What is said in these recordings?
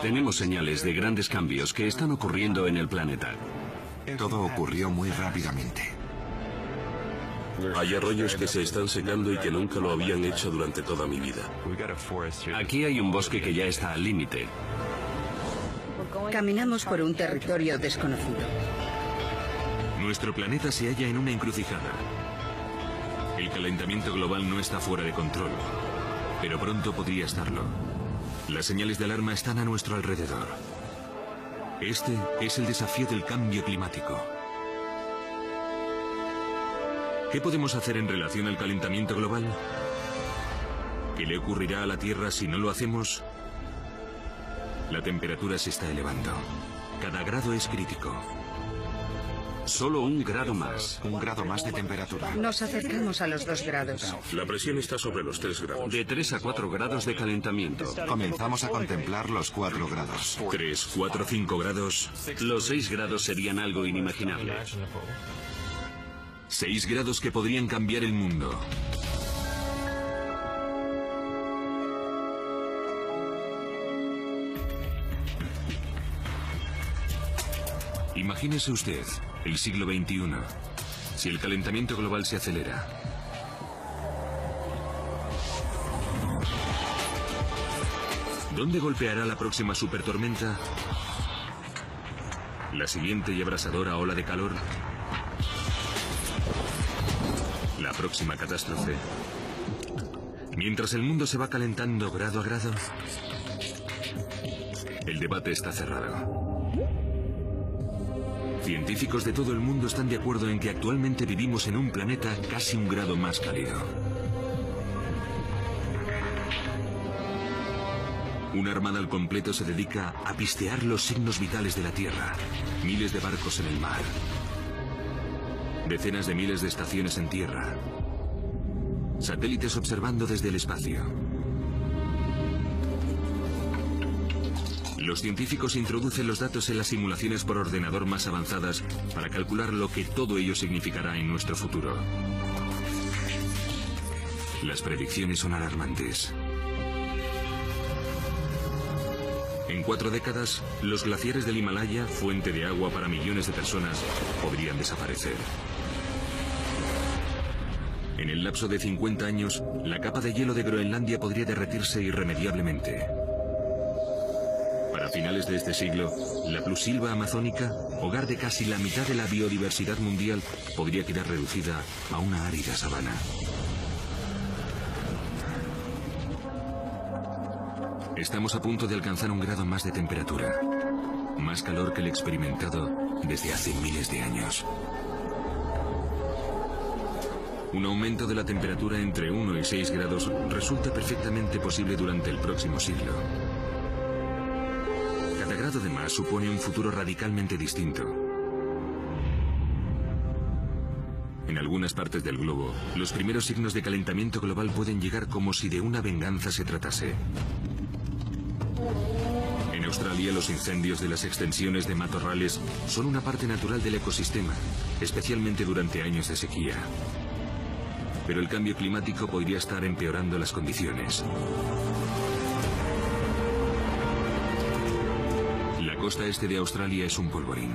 Tenemos señales de grandes cambios que están ocurriendo en el planeta. Todo ocurrió muy rápidamente. Hay arroyos que se están secando y que nunca lo habían hecho durante toda mi vida. Aquí hay un bosque que ya está al límite. Caminamos por un territorio desconocido. Nuestro planeta se halla en una encrucijada. El calentamiento global no está fuera de control, pero pronto podría estarlo. Las señales de alarma están a nuestro alrededor. Este es el desafío del cambio climático. ¿Qué podemos hacer en relación al calentamiento global? ¿Qué le ocurrirá a la Tierra si no lo hacemos? La temperatura se está elevando. Cada grado es crítico. Solo un grado más. Un grado más de temperatura. Nos acercamos a los 2 grados. La presión está sobre los 3 grados. De 3 a 4 grados de calentamiento. Comenzamos a contemplar los 4 grados. 3, 4, 5 grados. Los 6 grados serían algo inimaginable. 6 grados que podrían cambiar el mundo. Imagínese usted, el siglo XXI, si el calentamiento global se acelera. ¿Dónde golpeará la próxima supertormenta? ¿La siguiente y abrasadora ola de calor? ¿La próxima catástrofe? Mientras el mundo se va calentando grado a grado, el debate está cerrado. Científicos de todo el mundo están de acuerdo en que actualmente vivimos en un planeta casi un grado más cálido. Una armada al completo se dedica a pistear los signos vitales de la Tierra. Miles de barcos en el mar. Decenas de miles de estaciones en tierra. Satélites observando desde el espacio. Los científicos introducen los datos en las simulaciones por ordenador más avanzadas para calcular lo que todo ello significará en nuestro futuro. Las predicciones son alarmantes. En 4 décadas, los glaciares del Himalaya, fuente de agua para millones de personas, podrían desaparecer. En el lapso de 50 años, la capa de hielo de Groenlandia podría derretirse irremediablemente. Para finales de este siglo, la plusilva amazónica, hogar de casi la mitad de la biodiversidad mundial, podría quedar reducida a una árida sabana. Estamos a punto de alcanzar un grado más de temperatura. Más calor que el experimentado desde hace miles de años. Un aumento de la temperatura entre 1 y 6 grados resulta perfectamente posible durante el próximo siglo. Cada grado de más supone un futuro radicalmente distinto. En algunas partes del globo, los primeros signos de calentamiento global pueden llegar como si de una venganza se tratase. En Australia, los incendios de las extensiones de matorrales son una parte natural del ecosistema, especialmente durante años de sequía. Pero el cambio climático podría estar empeorando las condiciones. La costa este de Australia es un polvorín.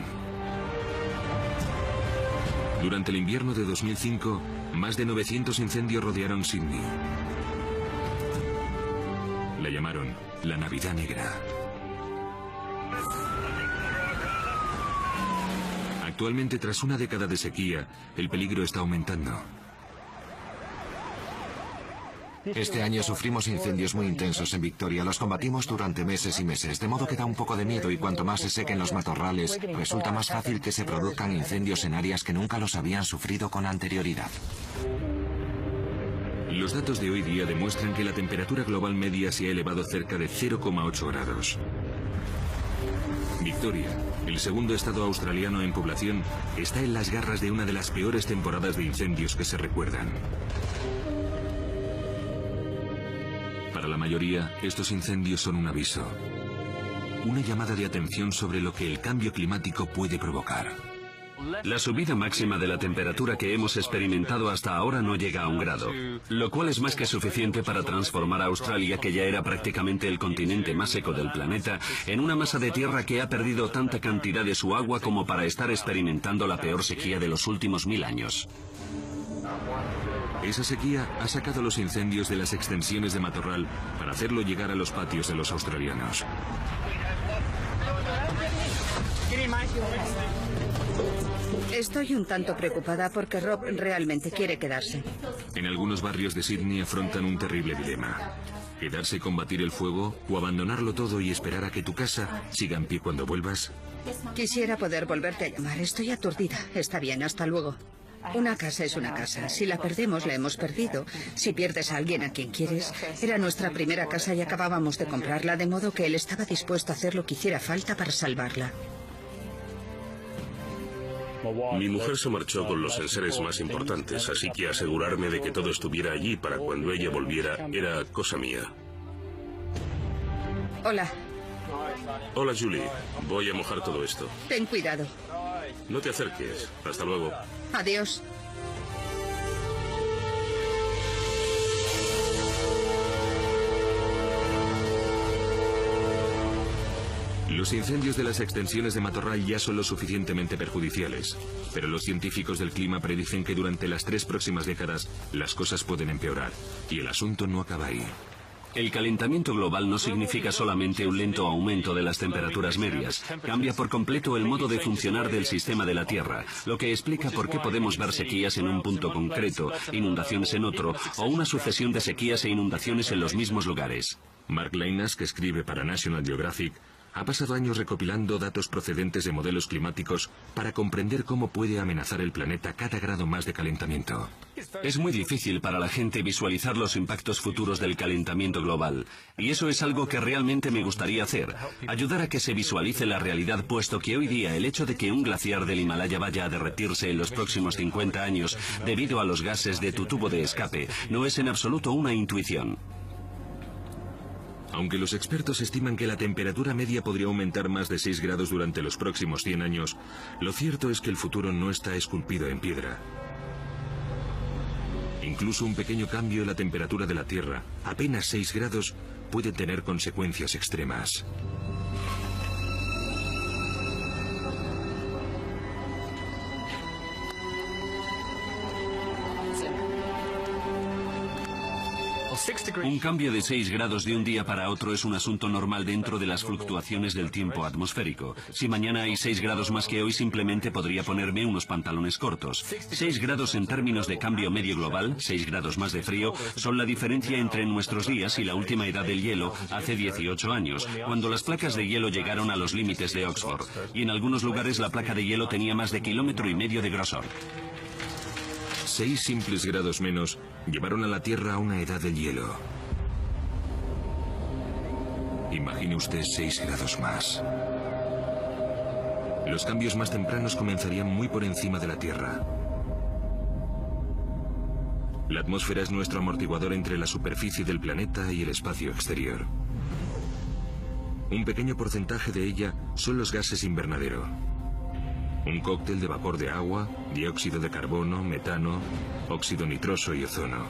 Durante el invierno de 2005, más de 900 incendios rodearon Sydney. La llamaron la Navidad Negra. Actualmente, tras una década de sequía, el peligro está aumentando. Este año sufrimos incendios muy intensos en Victoria. Los combatimos durante meses y meses, de modo que da un poco de miedo y cuanto más se sequen los matorrales, resulta más fácil que se produzcan incendios en áreas que nunca los habían sufrido con anterioridad. Los datos de hoy día demuestran que la temperatura global media se ha elevado cerca de 0,8 grados. Victoria, el segundo estado australiano en población, está en las garras de una de las peores temporadas de incendios que se recuerdan. Para la mayoría, estos incendios son un aviso. Una llamada de atención sobre lo que el cambio climático puede provocar. La subida máxima de la temperatura que hemos experimentado hasta ahora no llega a 1 grado, lo cual es más que suficiente para transformar a Australia, que ya era prácticamente el continente más seco del planeta, en una masa de tierra que ha perdido tanta cantidad de su agua como para estar experimentando la peor sequía de los últimos 1000 años. Esa sequía ha sacado los incendios de las extensiones de matorral para hacerlo llegar a los patios de los australianos. Estoy un tanto preocupada porque Rob realmente quiere quedarse. En algunos barrios de Sydney afrontan un terrible dilema: quedarse y combatir el fuego, o abandonarlo todo y esperar a que tu casa siga en pie cuando vuelvas. Quisiera poder volverte a llamar. Estoy aturdida. Está bien, hasta luego. Una casa es una casa. Si la perdemos, la hemos perdido. Si pierdes a alguien a quien quieres, era nuestra primera casa y acabábamos de comprarla, de modo que él estaba dispuesto a hacer lo que hiciera falta para salvarla. Mi mujer se marchó con los enseres más importantes, así que asegurarme de que todo estuviera allí para cuando ella volviera era cosa mía. Hola. Hola, Julie. Voy a mojar todo esto. Ten cuidado. No te acerques. Hasta luego. Adiós. Los incendios de las extensiones de matorral ya son lo suficientemente perjudiciales, pero los científicos del clima predicen que durante las 3 próximas décadas las cosas pueden empeorar, y el asunto no acaba ahí. El calentamiento global no significa solamente un lento aumento de las temperaturas medias. Cambia por completo el modo de funcionar del sistema de la Tierra, lo que explica por qué podemos ver sequías en un punto concreto, inundaciones en otro, o una sucesión de sequías e inundaciones en los mismos lugares. Mark Lynas, que escribe para National Geographic, ha pasado años recopilando datos procedentes de modelos climáticos para comprender cómo puede amenazar el planeta cada grado más de calentamiento. Es muy difícil para la gente visualizar los impactos futuros del calentamiento global, y eso es algo que realmente me gustaría hacer, ayudar a que se visualice la realidad, puesto que hoy día el hecho de que un glaciar del Himalaya vaya a derretirse en los próximos 50 años debido a los gases de tu tubo de escape no es en absoluto una intuición. Aunque los expertos estiman que la temperatura media podría aumentar más de 6 grados durante los próximos 100 años, lo cierto es que el futuro no está esculpido en piedra. Incluso un pequeño cambio en la temperatura de la Tierra, apenas 6 grados, puede tener consecuencias extremas. Un cambio de 6 grados de un día para otro es un asunto normal dentro de las fluctuaciones del tiempo atmosférico. Si mañana hay 6 grados más que hoy, simplemente podría ponerme unos pantalones cortos. 6 grados en términos de cambio medio global, 6 grados más de frío, son la diferencia entre nuestros días y la última edad del hielo, hace 18 años, cuando las placas de hielo llegaron a los límites de Oxford. Y en algunos lugares la placa de hielo tenía más de 1,5 kilómetros de grosor. 6 simples grados menos llevaron a la Tierra a una edad del hielo. Imagine usted 6 grados más. Los cambios más tempranos comenzarían muy por encima de la Tierra. La atmósfera es nuestro amortiguador entre la superficie del planeta y el espacio exterior. Un pequeño porcentaje de ella son los gases invernadero. Un cóctel de vapor de agua, dióxido de carbono, metano, óxido nitroso y ozono.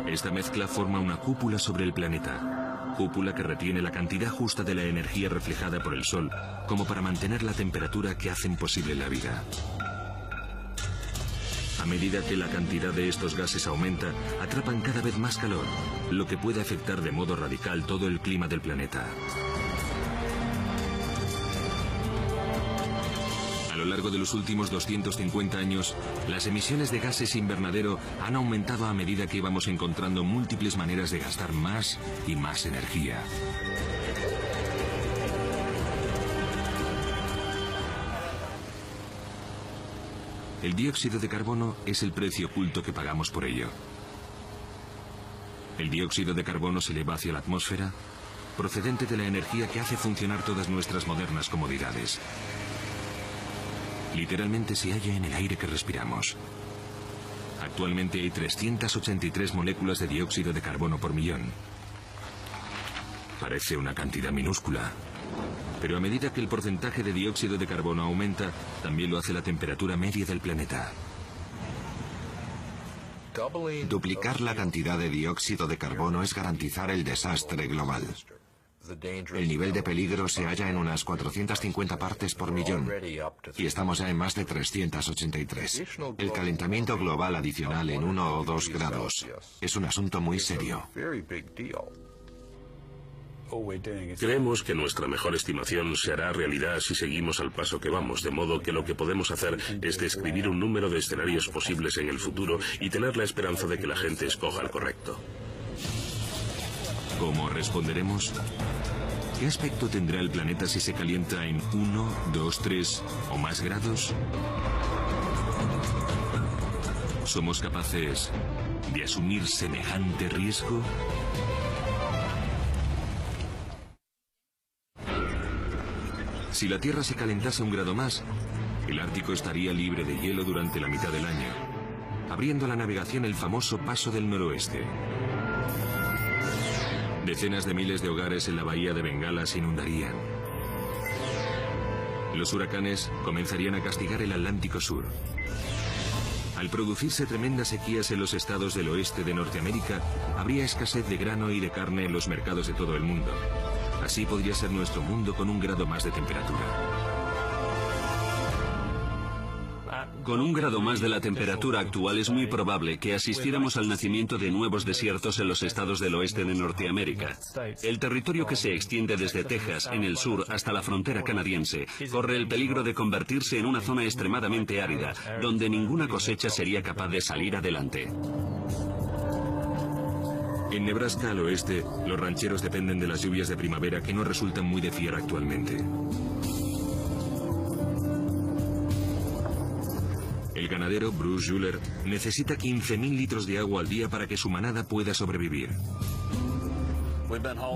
Esta mezcla forma una cúpula sobre el planeta. Cúpula que retiene la cantidad justa de la energía reflejada por el Sol, como para mantener la temperatura que hacen posible la vida. A medida que la cantidad de estos gases aumenta, atrapan cada vez más calor, lo que puede afectar de modo radical todo el clima del planeta. A lo largo de los últimos 250 años, las emisiones de gases invernadero han aumentado a medida que íbamos encontrando múltiples maneras de gastar más y más energía. El dióxido de carbono es el precio oculto que pagamos por ello. El dióxido de carbono se eleva hacia la atmósfera, procedente de la energía que hace funcionar todas nuestras modernas comodidades. Literalmente se halla en el aire que respiramos. Actualmente hay 383 moléculas de dióxido de carbono por millón. Parece una cantidad minúscula, Pero a medida que el porcentaje de dióxido de carbono aumenta, también lo hace la temperatura media del planeta. Duplicar la cantidad de dióxido de carbono es garantizar el desastre global. El nivel de peligro se halla en unas 450 partes por millón y estamos ya en más de 383. El calentamiento global adicional en 1 o 2 grados es un asunto muy serio. Creemos que nuestra mejor estimación se hará realidad si seguimos al paso que vamos, de modo que lo que podemos hacer es describir un número de escenarios posibles en el futuro y tener la esperanza de que la gente escoja el correcto. ¿Cómo responderemos? ¿Qué aspecto tendrá el planeta si se calienta en 1, 2, 3 o más grados? ¿Somos capaces de asumir semejante riesgo? Si la Tierra se calentase 1 grado más, el Ártico estaría libre de hielo durante la mitad del año, abriendo a la navegación el famoso Paso del Noroeste. Decenas de miles de hogares en la bahía de Bengala se inundarían. Los huracanes comenzarían a castigar el Atlántico Sur. Al producirse tremendas sequías en los estados del oeste de Norteamérica, habría escasez de grano y de carne en los mercados de todo el mundo. Así podría ser nuestro mundo con 1 grado más de temperatura. Con 1 grado más de la temperatura actual es muy probable que asistiéramos al nacimiento de nuevos desiertos en los estados del oeste de Norteamérica. El territorio que se extiende desde Texas, en el sur, hasta la frontera canadiense, corre el peligro de convertirse en una zona extremadamente árida, donde ninguna cosecha sería capaz de salir adelante. En Nebraska, al oeste, los rancheros dependen de las lluvias de primavera que no resultan muy de fiar actualmente. El ganadero Bruce Schuller necesita 15.000 litros de agua al día para que su manada pueda sobrevivir.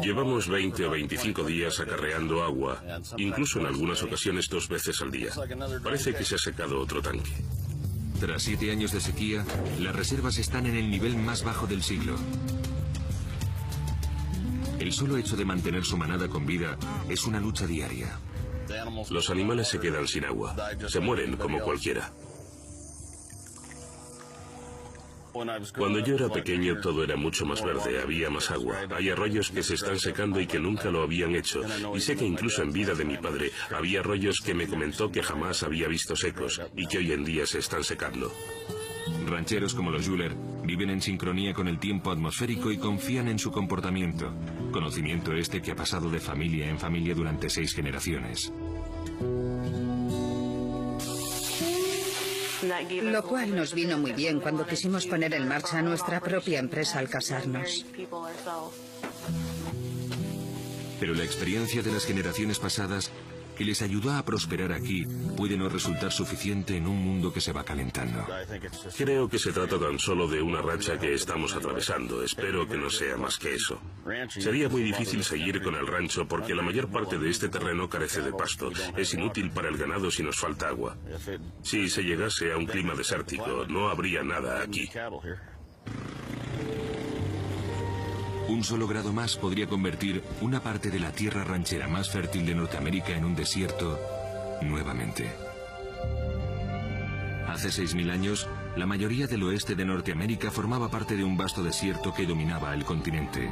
Llevamos 20 o 25 días acarreando agua, incluso en algunas ocasiones 2 veces al día. Parece que se ha secado otro tanque. Tras 7 años de sequía, las reservas están en el nivel más bajo del siglo. El solo hecho de mantener su manada con vida es una lucha diaria. Los animales se quedan sin agua. Se mueren como cualquiera. Cuando yo era pequeño todo era mucho más verde, había más agua. Hay arroyos que se están secando y que nunca lo habían hecho. Y sé que incluso en vida de mi padre había arroyos que me comentó que jamás había visto secos y que hoy en día se están secando. Rancheros como los Schuller viven en sincronía con el tiempo atmosférico y confían en su comportamiento. Conocimiento este que ha pasado de familia en familia durante 6 generaciones. Lo cual nos vino muy bien cuando quisimos poner en marcha nuestra propia empresa al casarnos. Pero la experiencia de las generaciones pasadas que les ayudó a prosperar aquí puede no resultar suficiente en un mundo que se va calentando. Creo que se trata tan solo de una racha que estamos atravesando. Espero que no sea más que eso. Sería muy difícil seguir con el rancho porque la mayor parte de este terreno carece de pasto. Es inútil para el ganado si nos falta agua. Si se llegase a un clima desértico, no habría nada aquí. 1 solo grado más podría convertir una parte de la tierra ranchera más fértil de Norteamérica en un desierto nuevamente. Hace 6.000 años, la mayoría del oeste de Norteamérica formaba parte de un vasto desierto que dominaba el continente.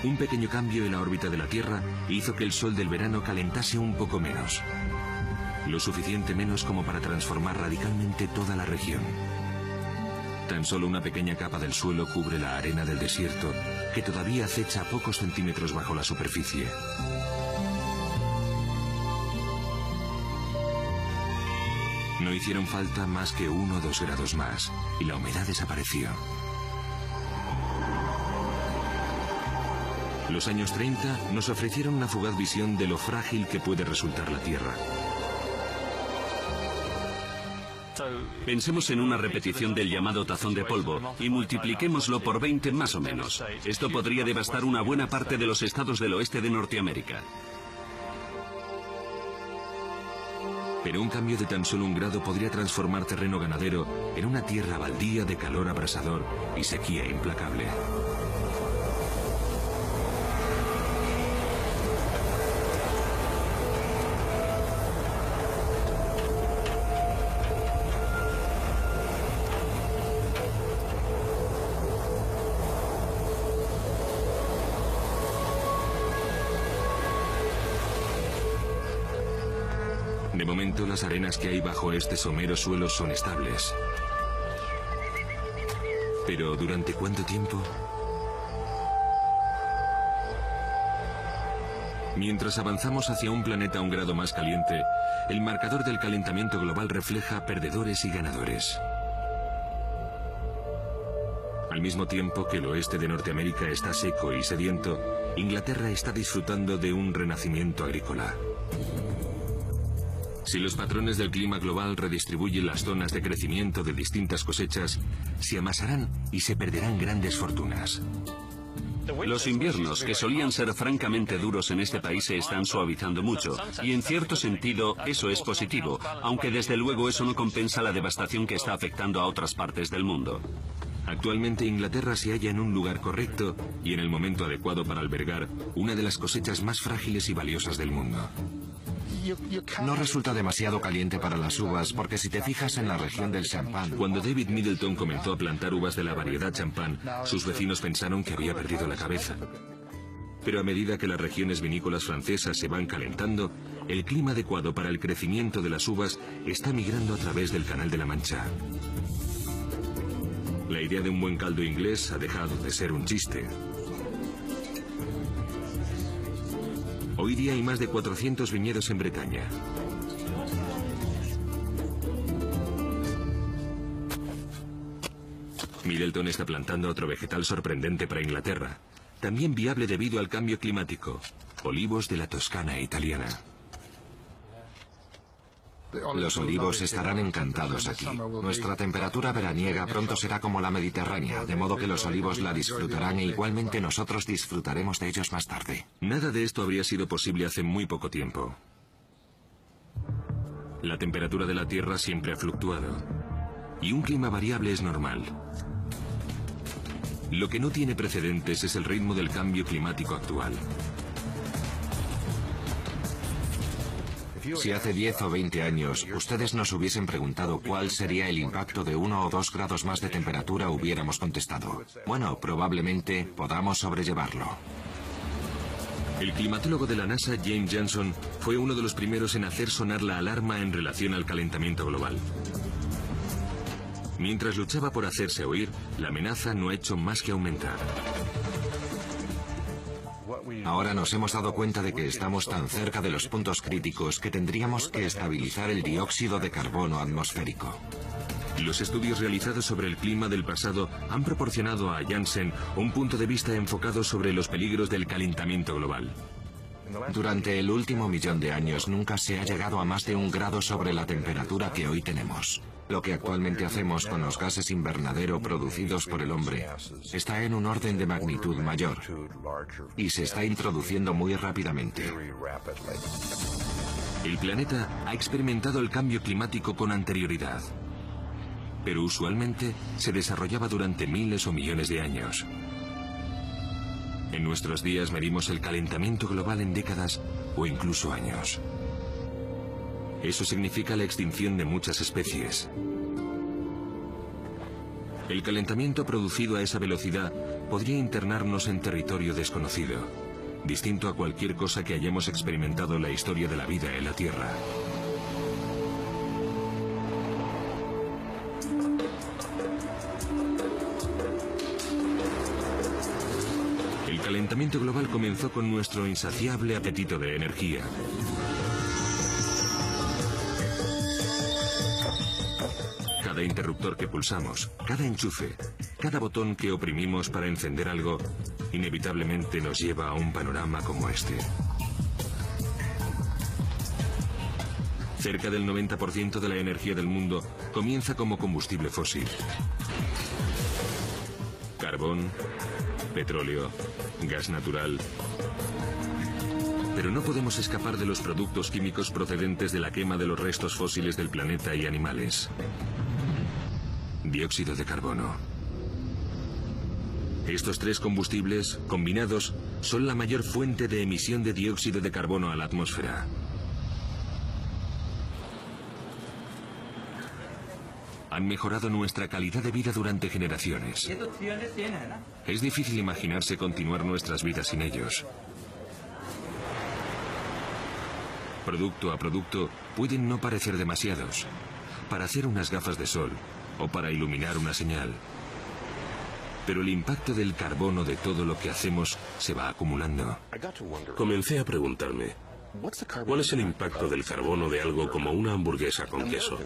Un pequeño cambio en la órbita de la Tierra hizo que el sol del verano calentase un poco menos. Lo suficiente menos como para transformar radicalmente toda la región. Tan solo una pequeña capa del suelo cubre la arena del desierto, que todavía acecha a pocos centímetros bajo la superficie. No hicieron falta más que 1 o 2 grados más, y la humedad desapareció. Los años 30 nos ofrecieron una fugaz visión de lo frágil que puede resultar la Tierra. Pensemos en una repetición del llamado tazón de polvo y multipliquémoslo por 20 más o menos. Esto podría devastar una buena parte de los estados del oeste de Norteamérica. Pero un cambio de tan solo 1 grado podría transformar terreno ganadero en una tierra baldía de calor abrasador y sequía implacable. De momento, las arenas que hay bajo este somero suelo son estables. Pero ¿durante cuánto tiempo? Mientras avanzamos hacia un planeta 1 grado más caliente, el marcador del calentamiento global refleja perdedores y ganadores. Al mismo tiempo que el oeste de Norteamérica está seco y sediento, Inglaterra está disfrutando de un renacimiento agrícola. Si los patrones del clima global redistribuyen las zonas de crecimiento de distintas cosechas, se amasarán y se perderán grandes fortunas. Los inviernos, que solían ser francamente duros en este país, se están suavizando mucho, y en cierto sentido eso es positivo, aunque desde luego eso no compensa la devastación que está afectando a otras partes del mundo. Actualmente Inglaterra se halla en un lugar correcto y en el momento adecuado para albergar una de las cosechas más frágiles y valiosas del mundo. No resulta demasiado caliente para las uvas porque si te fijas en la región del champán... Cuando David Middleton comenzó a plantar uvas de la variedad champán, sus vecinos pensaron que había perdido la cabeza. Pero a medida que las regiones vinícolas francesas se van calentando, el clima adecuado para el crecimiento de las uvas está migrando a través del Canal de la Mancha. La idea de un buen caldo inglés ha dejado de ser un chiste. Hoy día hay más de 400 viñedos en Bretaña. Middleton está plantando otro vegetal sorprendente para Inglaterra, también viable debido al cambio climático: olivos de la Toscana italiana. Los olivos estarán encantados aquí. Nuestra temperatura veraniega pronto será como la mediterránea, de modo que los olivos la disfrutarán e igualmente nosotros disfrutaremos de ellos más tarde. Nada de esto habría sido posible hace muy poco tiempo. La temperatura de la Tierra siempre ha fluctuado, y un clima variable es normal. Lo que no tiene precedentes es el ritmo del cambio climático actual. Si hace 10 o 20 años ustedes nos hubiesen preguntado cuál sería el impacto de 1 o 2 grados más de temperatura, hubiéramos contestado: bueno, probablemente podamos sobrellevarlo. El climatólogo de la NASA, James Janson, fue uno de los primeros en hacer sonar la alarma en relación al calentamiento global. Mientras luchaba por hacerse oír, la amenaza no ha hecho más que aumentar. Ahora nos hemos dado cuenta de que estamos tan cerca de los puntos críticos que tendríamos que estabilizar el dióxido de carbono atmosférico. Los estudios realizados sobre el clima del pasado han proporcionado a Janssen un punto de vista enfocado sobre los peligros del calentamiento global. Durante el último millón de años nunca se ha llegado a más de 1 grado sobre la temperatura que hoy tenemos. Lo que actualmente hacemos con los gases invernadero producidos por el hombre está en un orden de magnitud mayor y se está introduciendo muy rápidamente. El planeta ha experimentado el cambio climático con anterioridad, pero usualmente se desarrollaba durante miles o millones de años. En nuestros días medimos el calentamiento global en décadas o incluso años. Eso significa la extinción de muchas especies. El calentamiento producido a esa velocidad podría internarnos en territorio desconocido, distinto a cualquier cosa que hayamos experimentado en la historia de la vida en la Tierra. El calentamiento global comenzó con nuestro insaciable apetito de energía. Cada interruptor que pulsamos, cada enchufe, cada botón que oprimimos para encender algo, inevitablemente nos lleva a un panorama como este. Cerca del 90% de la energía del mundo comienza como combustible fósil. Carbón, petróleo, gas natural. Pero no podemos escapar de los productos químicos procedentes de la quema de los restos fósiles del planeta y animales. Dióxido de carbono. Estos 3 combustibles, combinados, son la mayor fuente de emisión de dióxido de carbono a la atmósfera. Han mejorado nuestra calidad de vida durante generaciones. Es difícil imaginarse continuar nuestras vidas sin ellos. Producto a producto, pueden no parecer demasiados. Para hacer unas gafas de sol o para iluminar una señal. Pero el impacto del carbono de todo lo que hacemos se va acumulando. Comencé a preguntarme, ¿cuál es el impacto del carbono de algo como una hamburguesa con queso?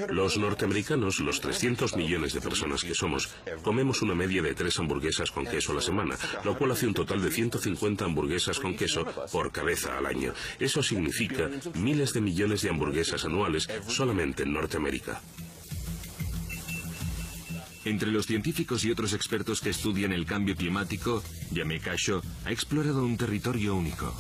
Los norteamericanos, los 300 millones de personas que somos, comemos una media de 3 hamburguesas con queso a la semana, lo cual hace un total de 150 hamburguesas con queso por cabeza al año. Eso significa miles de millones de hamburguesas anuales solamente en Norteamérica. Entre los científicos y otros expertos que estudian el cambio climático, Yamé Casho ha explorado un territorio único.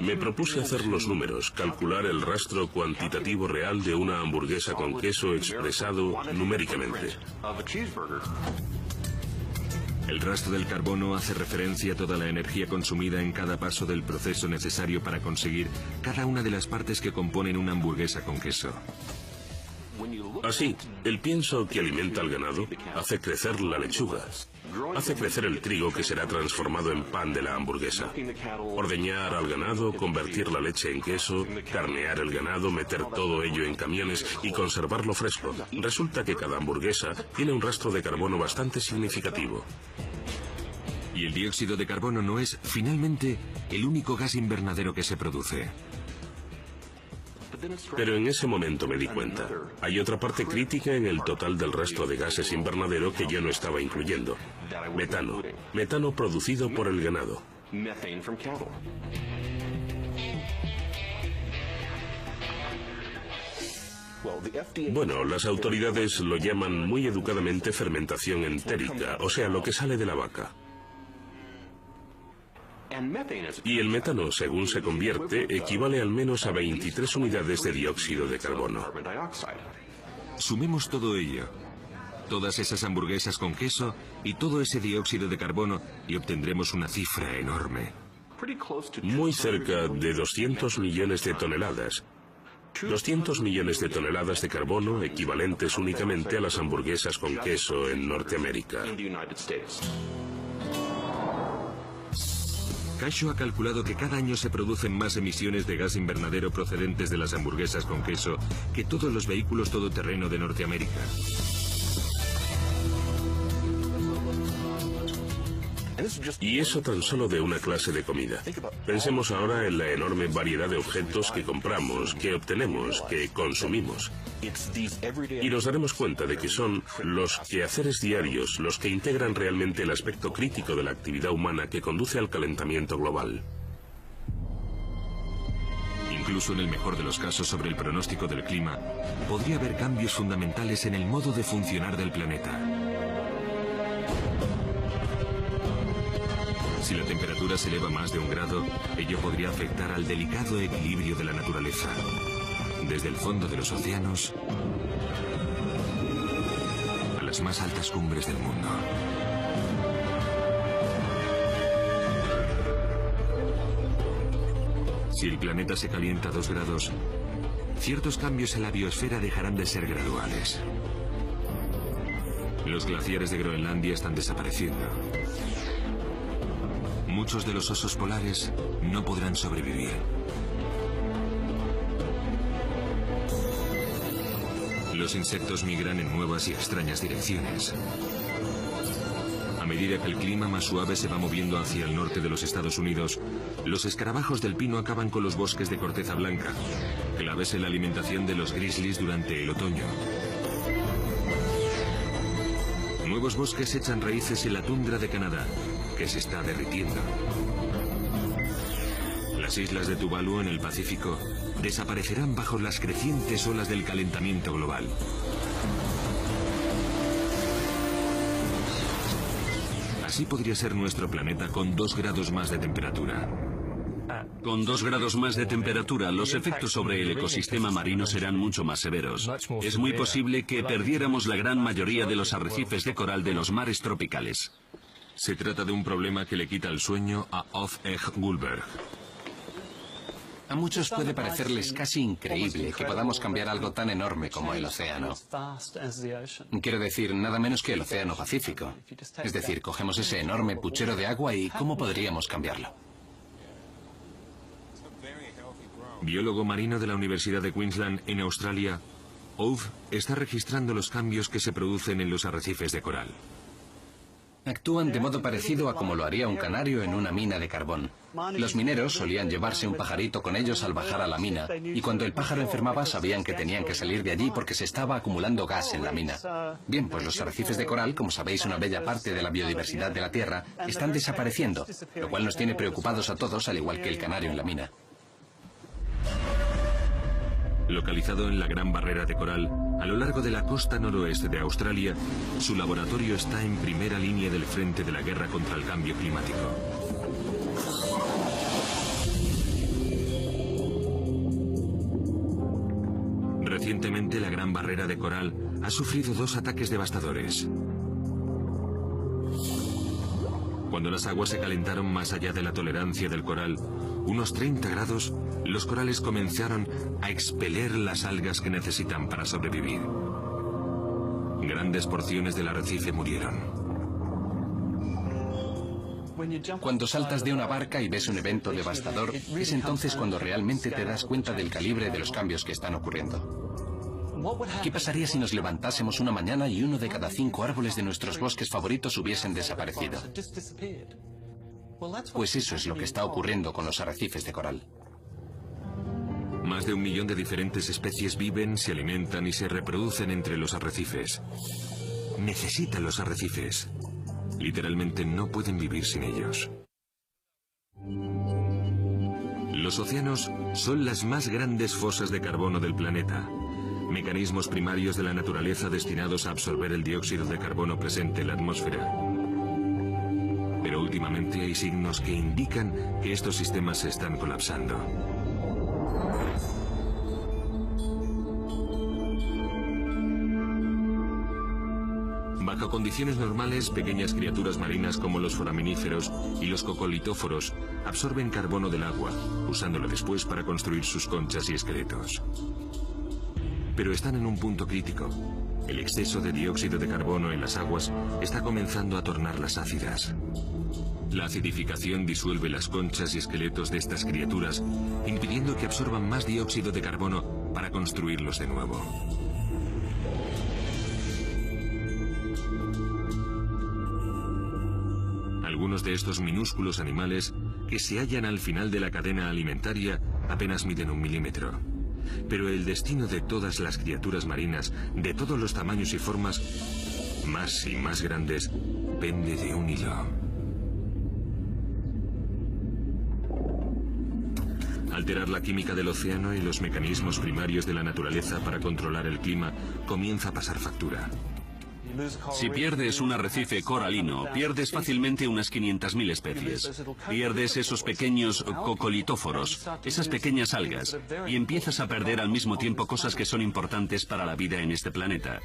Me propuse hacer los números, calcular el rastro cuantitativo real de una hamburguesa con queso expresado numéricamente. El rastro del carbono hace referencia a toda la energía consumida en cada paso del proceso necesario para conseguir cada una de las partes que componen una hamburguesa con queso. Así, el pienso que alimenta al ganado hace crecer la lechuga, hace crecer el trigo que será transformado en pan de la hamburguesa, ordeñar al ganado, convertir la leche en queso, carnear el ganado, meter todo ello en camiones y conservarlo fresco. Resulta que cada hamburguesa tiene un rastro de carbono bastante significativo. Y el dióxido de carbono no es, finalmente, el único gas invernadero que se produce. Pero en ese momento me di cuenta. Hay otra parte crítica en el total del rastro de gases invernadero que yo no estaba incluyendo. Metano. Metano producido por el ganado. Bueno, las autoridades lo llaman muy educadamente fermentación entérica, o sea, lo que sale de la vaca. Y el metano, según se convierte, equivale al menos a 23 unidades de dióxido de carbono. Sumemos todo ello, todas esas hamburguesas con queso y todo ese dióxido de carbono y obtendremos una cifra enorme. Muy cerca de 200 millones de toneladas. 200 millones de toneladas de carbono equivalentes únicamente a las hamburguesas con queso en Norteamérica. Casho ha calculado que cada año se producen más emisiones de gas invernadero procedentes de las hamburguesas con queso que todos los vehículos todoterreno de Norteamérica. Y eso tan solo de una clase de comida. Pensemos ahora en la enorme variedad de objetos que compramos, que obtenemos, que consumimos. Y nos daremos cuenta de que son los quehaceres diarios los que integran realmente el aspecto crítico de la actividad humana que conduce al calentamiento global. Incluso en el mejor de los casos sobre el pronóstico del clima, podría haber cambios fundamentales en el modo de funcionar del planeta. Si la temperatura se eleva más de 1 grado, ello podría afectar al delicado equilibrio de la naturaleza, desde el fondo de los océanos a las más altas cumbres del mundo. Si el planeta se calienta 2 grados, ciertos cambios en la biosfera dejarán de ser graduales. Los glaciares de Groenlandia están desapareciendo. Muchos de los osos polares no podrán sobrevivir. Los insectos migran en nuevas y extrañas direcciones. A medida que el clima más suave se va moviendo hacia el norte de los Estados Unidos, los escarabajos del pino acaban con los bosques de corteza blanca, claves en la alimentación de los grizzlies durante el otoño. Nuevos bosques echan raíces en la tundra de Canadá, que se está derritiendo. Las islas de Tuvalu en el Pacífico desaparecerán bajo las crecientes olas del calentamiento global. Así podría ser nuestro planeta con 2 grados más de temperatura. Con 2 grados más de temperatura, los efectos sobre el ecosistema marino serán mucho más severos. Es muy posible que perdiéramos la gran mayoría de los arrecifes de coral de los mares tropicales. Se trata de un problema que le quita el sueño a Ove Egg Guldberg. A muchos puede parecerles casi increíble que podamos cambiar algo tan enorme como el océano. Quiero decir, nada menos que el océano Pacífico. Es decir, cogemos ese enorme puchero de agua y ¿cómo podríamos cambiarlo? Biólogo marino de la Universidad de Queensland en Australia, Ove está registrando los cambios que se producen en los arrecifes de coral. Actúan de modo parecido a como lo haría un canario en una mina de carbón. Los mineros solían llevarse un pajarito con ellos al bajar a la mina, y cuando el pájaro enfermaba sabían que tenían que salir de allí porque se estaba acumulando gas en la mina. Bien, pues los arrecifes de coral, como sabéis, una bella parte de la biodiversidad de la Tierra, están desapareciendo, lo cual nos tiene preocupados a todos, al igual que el canario en la mina. Localizado en la Gran Barrera de Coral, a lo largo de la costa noroeste de Australia, su laboratorio está en primera línea del frente de la guerra contra el cambio climático. Recientemente, la Gran Barrera de Coral ha sufrido 2 ataques devastadores. Cuando las aguas se calentaron más allá de la tolerancia del coral, unos 30 grados, los corales comenzaron a expeler las algas que necesitan para sobrevivir. Grandes porciones del arrecife murieron. Cuando saltas de una barca y ves un evento devastador, es entonces cuando realmente te das cuenta del calibre de los cambios que están ocurriendo. ¿Qué pasaría si nos levantásemos una mañana y 1 de cada 5 árboles de nuestros bosques favoritos hubiesen desaparecido? Pues eso es lo que está ocurriendo con los arrecifes de coral. Más de 1 millón de diferentes especies viven, se alimentan y se reproducen entre los arrecifes. Necesitan los arrecifes. Literalmente no pueden vivir sin ellos. Los océanos son las más grandes fosas de carbono del planeta. Mecanismos primarios de la naturaleza destinados a absorber el dióxido de carbono presente en la atmósfera. Pero últimamente hay signos que indican que estos sistemas se están colapsando. Bajo condiciones normales, pequeñas criaturas marinas como los foraminíferos y los cocolitóforos absorben carbono del agua, usándolo después para construir sus conchas y esqueletos. Pero están en un punto crítico. El exceso de dióxido de carbono en las aguas está comenzando a tornarlas ácidas. La acidificación disuelve las conchas y esqueletos de estas criaturas, impidiendo que absorban más dióxido de carbono para construirlos de nuevo. Algunos de estos minúsculos animales, que se hallan al final de la cadena alimentaria, apenas miden 1 milímetro. Pero el destino de todas las criaturas marinas, de todos los tamaños y formas, más y más grandes, pende de un hilo. Alterar la química del océano y los mecanismos primarios de la naturaleza para controlar el clima comienza a pasar factura. Si pierdes un arrecife coralino, pierdes fácilmente unas 500.000 especies. Pierdes esos pequeños cocolitóforos, esas pequeñas algas, y empiezas a perder al mismo tiempo cosas que son importantes para la vida en este planeta.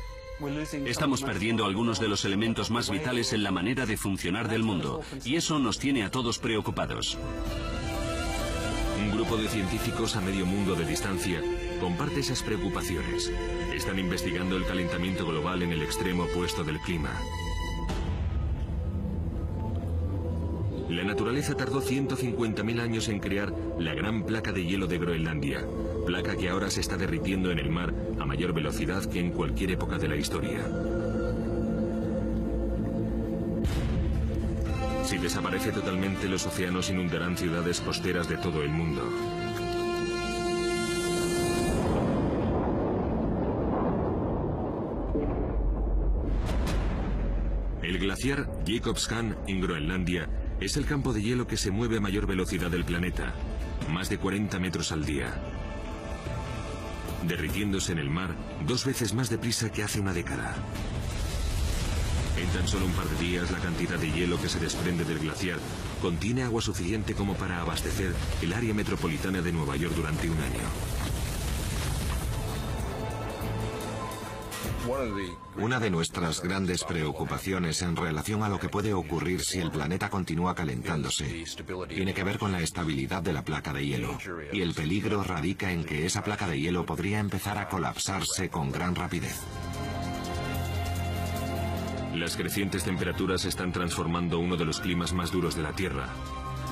Estamos perdiendo algunos de los elementos más vitales en la manera de funcionar del mundo, y eso nos tiene a todos preocupados. Un grupo de científicos a medio mundo de distancia comparte esas preocupaciones. Están investigando el calentamiento global en el extremo opuesto del clima. La naturaleza tardó 150.000 años en crear la gran placa de hielo de Groenlandia, placa que ahora se está derritiendo en el mar a mayor velocidad que en cualquier época de la historia. Si desaparece totalmente, los océanos inundarán ciudades costeras de todo el mundo. El glaciar Jakobshavn en Groenlandia es el campo de hielo que se mueve a mayor velocidad del planeta, más de 40 metros al día, derritiéndose en el mar 2 veces más deprisa que hace una década. En tan solo un par de días, la cantidad de hielo que se desprende del glaciar contiene agua suficiente como para abastecer el área metropolitana de Nueva York durante un año. Una de nuestras grandes preocupaciones en relación a lo que puede ocurrir si el planeta continúa calentándose tiene que ver con la estabilidad de la placa de hielo. Y el peligro radica en que esa placa de hielo podría empezar a colapsarse con gran rapidez. Las crecientes temperaturas están transformando uno de los climas más duros de la Tierra.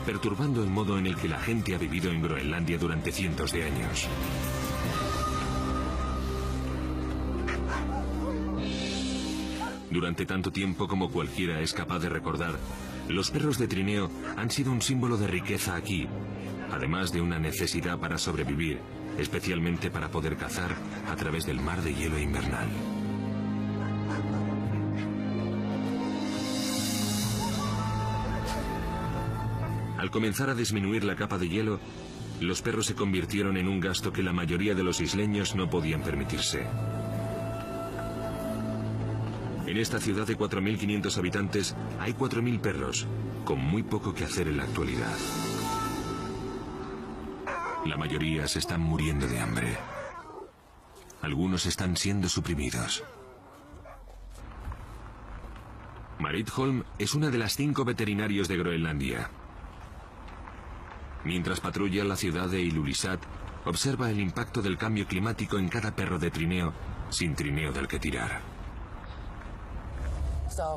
perturbando el modo en el que la gente ha vivido en Groenlandia durante cientos de años. Durante tanto tiempo como cualquiera es capaz de recordar, los perros de trineo han sido un símbolo de riqueza aquí, además de una necesidad para sobrevivir, especialmente para poder cazar a través del mar de hielo invernal. Al comenzar a disminuir la capa de hielo, los perros se convirtieron en un gasto que la mayoría de los isleños no podían permitirse. En esta ciudad de 4.500 habitantes hay 4.000 perros, con muy poco que hacer en la actualidad. La mayoría se están muriendo de hambre. Algunos están siendo suprimidos. Marit Holm es una de las 5 veterinarios de Groenlandia. Mientras patrulla la ciudad de Ilulissat, observa el impacto del cambio climático en cada perro de trineo, sin trineo del que tirar.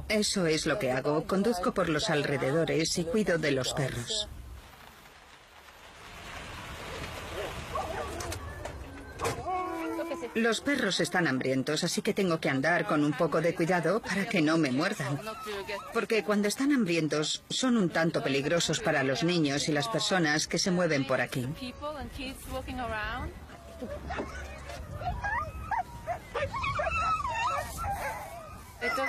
Eso es lo que hago. Conduzco por los alrededores y cuido de los perros. Los perros están hambrientos, así que tengo que andar con un poco de cuidado para que no me muerdan. Porque cuando están hambrientos son un tanto peligrosos para los niños y las personas que se mueven por aquí.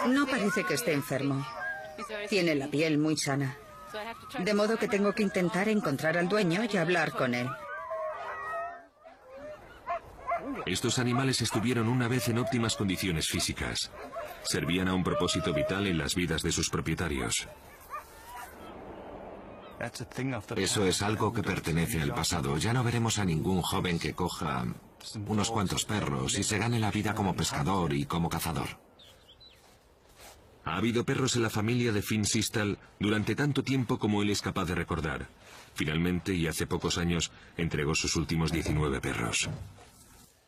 No parece que esté enfermo. Tiene la piel muy sana. De modo que tengo que intentar encontrar al dueño y hablar con él. Estos animales estuvieron una vez en óptimas condiciones físicas. Servían a un propósito vital en las vidas de sus propietarios. Eso es algo que pertenece al pasado. Ya no veremos a ningún joven que coja unos cuantos perros y se gane la vida como pescador y como cazador. Ha habido perros en la familia de Finn Sistal durante tanto tiempo como él es capaz de recordar. Finalmente, y hace pocos años, entregó sus últimos 19 perros.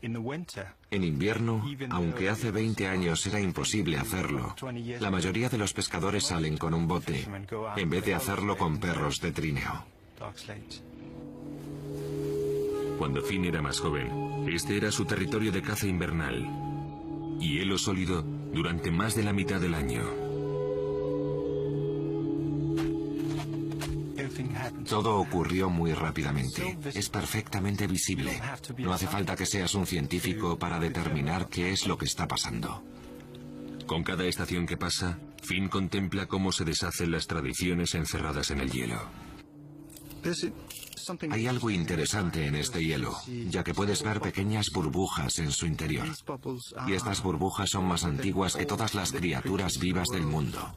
En invierno, aunque hace 20 años era imposible hacerlo, la mayoría de los pescadores salen con un bote, en vez de hacerlo con perros de trineo. Cuando Finn era más joven, este era su territorio de caza invernal. Hielo sólido durante más de la mitad del año. Todo ocurrió muy rápidamente. Es perfectamente visible. No hace falta que seas un científico para determinar qué es lo que está pasando. Con cada estación que pasa, Finn contempla cómo se deshacen las tradiciones encerradas en el hielo. Hay algo interesante en este hielo, ya que puedes ver pequeñas burbujas en su interior. Y estas burbujas son más antiguas que todas las criaturas vivas del mundo.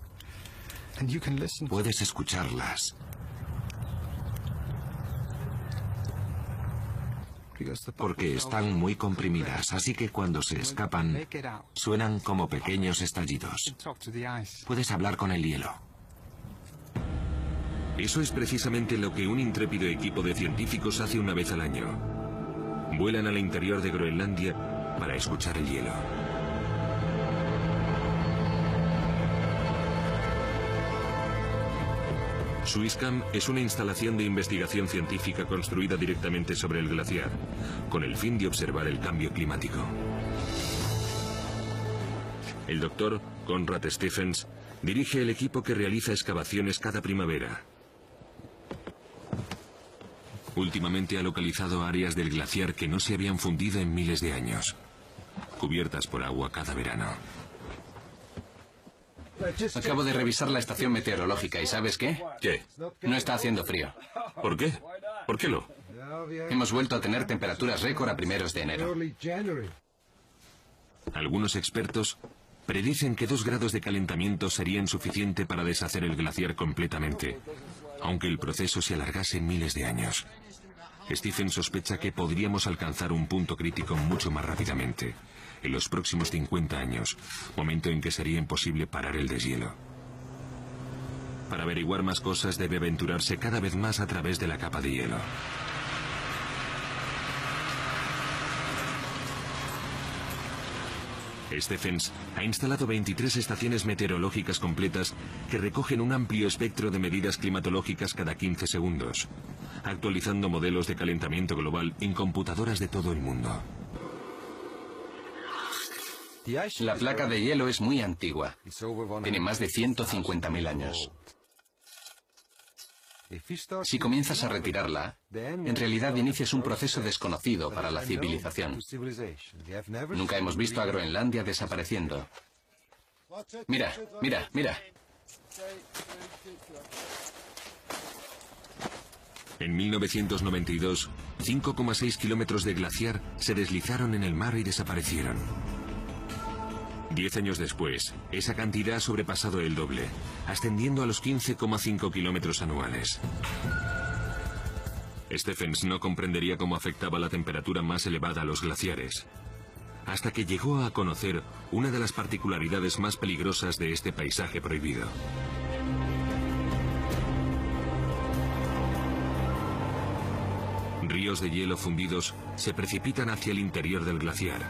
Puedes escucharlas. Porque están muy comprimidas, así que cuando se escapan, suenan como pequeños estallidos. Puedes hablar con el hielo. Eso es precisamente lo que un intrépido equipo de científicos hace una vez al año. Vuelan al interior de Groenlandia para escuchar el hielo. Suiscam es una instalación de investigación científica construida directamente sobre el glaciar, con el fin de observar el cambio climático. El doctor Conrad Stephens dirige el equipo que realiza excavaciones cada primavera. Últimamente ha localizado áreas del glaciar que no se habían fundido en miles de años, cubiertas por agua cada verano. Acabo de revisar la estación meteorológica y ¿sabes qué? ¿Qué? No está haciendo frío. ¿Por qué? ¿Por qué no? Hemos vuelto a tener temperaturas récord a primeros de enero. Algunos expertos predicen que 2 grados de calentamiento serían suficiente para deshacer el glaciar completamente, aunque el proceso se alargase miles de años. Stephen sospecha que podríamos alcanzar un punto crítico mucho más rápidamente, en los próximos 50 años, momento en que sería imposible parar el deshielo. Para averiguar más cosas debe aventurarse cada vez más a través de la capa de hielo. Stephens ha instalado 23 estaciones meteorológicas completas que recogen un amplio espectro de medidas climatológicas cada 15 segundos, actualizando modelos de calentamiento global en computadoras de todo el mundo. La placa de hielo es muy antigua. Tiene más de 150.000 años. Si comienzas a retirarla, en realidad inicias un proceso desconocido para la civilización. Nunca hemos visto a Groenlandia desapareciendo. Mira, mira, mira. En 1992, 5,6 kilómetros de glaciar se deslizaron en el mar y desaparecieron. 10 años después, esa cantidad ha sobrepasado el doble, ascendiendo a los 15,5 kilómetros anuales. Stephens no comprendería cómo afectaba la temperatura más elevada a los glaciares, hasta que llegó a conocer una de las particularidades más peligrosas de este paisaje prohibido. Ríos de hielo fundidos se precipitan hacia el interior del glaciar,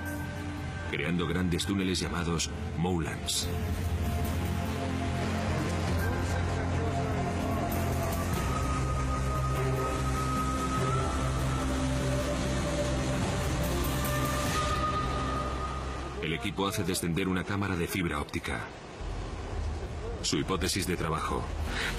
creando grandes túneles llamados moulins. El equipo hace descender una cámara de fibra óptica. Su hipótesis de trabajo: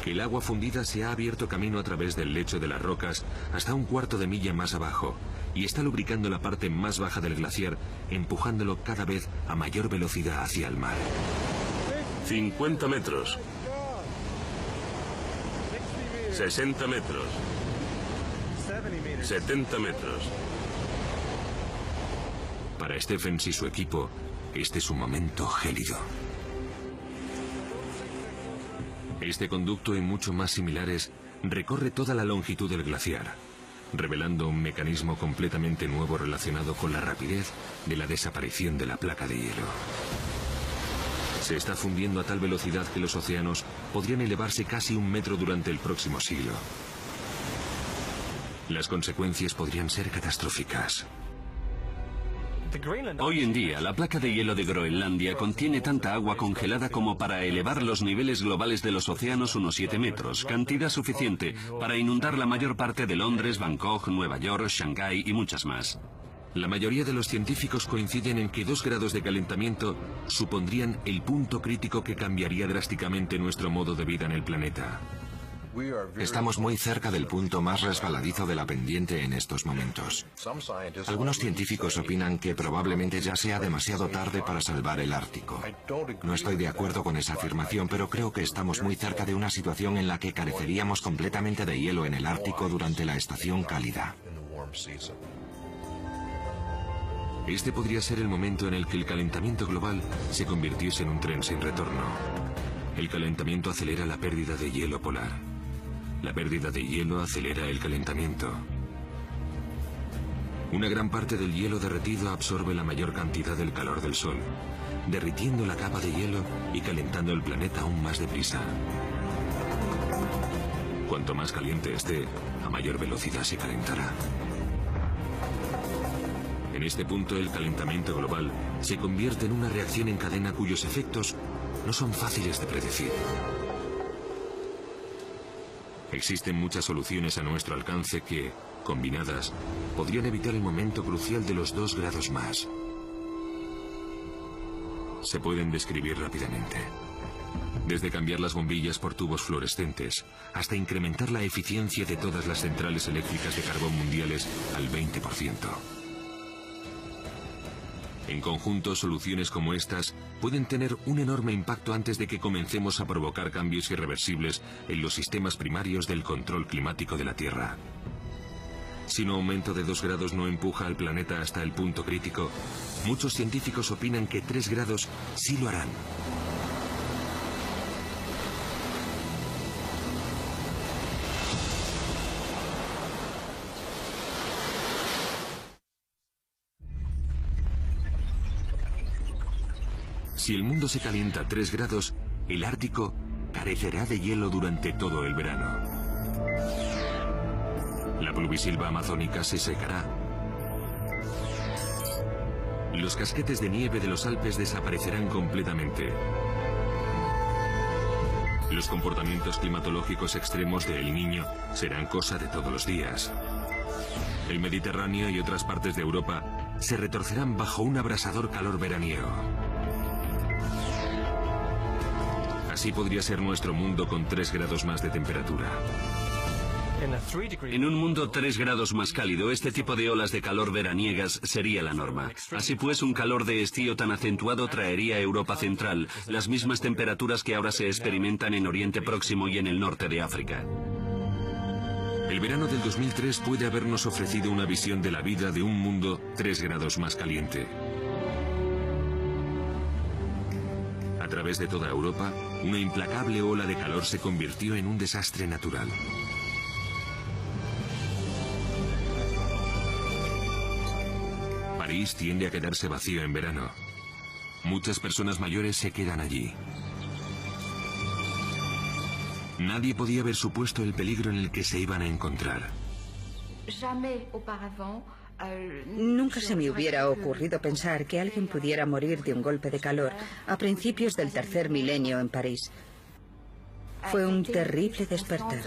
que el agua fundida se ha abierto camino a través del lecho de las rocas hasta un cuarto de milla más abajo y está lubricando la parte más baja del glaciar, empujándolo cada vez a mayor velocidad hacia el mar. 50 metros. 60 metros. 70 metros. Para Stephens y su equipo, este es un momento gélido. Este conducto y mucho más similares recorre toda la longitud del glaciar, revelando un mecanismo completamente nuevo relacionado con la rapidez de la desaparición de la placa de hielo. Se está fundiendo a tal velocidad que los océanos podrían elevarse casi 1 metro durante el próximo siglo. Las consecuencias podrían ser catastróficas. Hoy en día, la placa de hielo de Groenlandia contiene tanta agua congelada como para elevar los niveles globales de los océanos unos 7 metros, cantidad suficiente para inundar la mayor parte de Londres, Bangkok, Nueva York, Shanghái y muchas más. La mayoría de los científicos coinciden en que 2 grados de calentamiento supondrían el punto crítico que cambiaría drásticamente nuestro modo de vida en el planeta. Estamos muy cerca del punto más resbaladizo de la pendiente en estos momentos. Algunos científicos opinan que probablemente ya sea demasiado tarde para salvar el Ártico. No estoy de acuerdo con esa afirmación, pero creo que estamos muy cerca de una situación en la que careceríamos completamente de hielo en el Ártico durante la estación cálida. Este podría ser el momento en el que el calentamiento global se convirtiese en un tren sin retorno. El calentamiento acelera la pérdida de hielo polar. La pérdida de hielo acelera el calentamiento. Una gran parte del hielo derretido absorbe la mayor cantidad del calor del Sol, derritiendo la capa de hielo y calentando el planeta aún más deprisa. Cuanto más caliente esté, a mayor velocidad se calentará. En este punto, el calentamiento global se convierte en una reacción en cadena cuyos efectos no son fáciles de predecir. Existen muchas soluciones a nuestro alcance que, combinadas, podrían evitar el momento crucial de los 2 grados más. Se pueden describir rápidamente. Desde cambiar las bombillas por tubos fluorescentes, hasta incrementar la eficiencia de todas las centrales eléctricas de carbón mundiales al 20%. En conjunto, soluciones como estas pueden tener un enorme impacto antes de que comencemos a provocar cambios irreversibles en los sistemas primarios del control climático de la Tierra. Si un aumento de 2 grados no empuja al planeta hasta el punto crítico, muchos científicos opinan que 3 grados sí lo harán. Si el mundo se calienta 3 grados, el Ártico carecerá de hielo durante todo el verano. La pluvisilva amazónica se secará. Los casquetes de nieve de los Alpes desaparecerán completamente. Los comportamientos climatológicos extremos de El Niño serán cosa de todos los días. El Mediterráneo y otras partes de Europa se retorcerán bajo un abrasador calor veraniego. Así podría ser nuestro mundo con 3 grados más de temperatura. En un mundo 3 grados más cálido, este tipo de olas de calor veraniegas sería la norma. Así pues, un calor de estío tan acentuado traería a Europa Central las mismas temperaturas que ahora se experimentan en Oriente Próximo y en el norte de África. El verano del 2003 puede habernos ofrecido una visión de la vida de un mundo 3 grados más caliente. A través de toda Europa, una implacable ola de calor se convirtió en un desastre natural. París tiende a quedarse vacío en verano. Muchas personas mayores se quedan allí. Nadie podía haber supuesto el peligro en el que se iban a encontrar. Nunca se me hubiera ocurrido pensar que alguien pudiera morir de un golpe de calor a principios del 3er milenio en París. Fue un terrible despertar.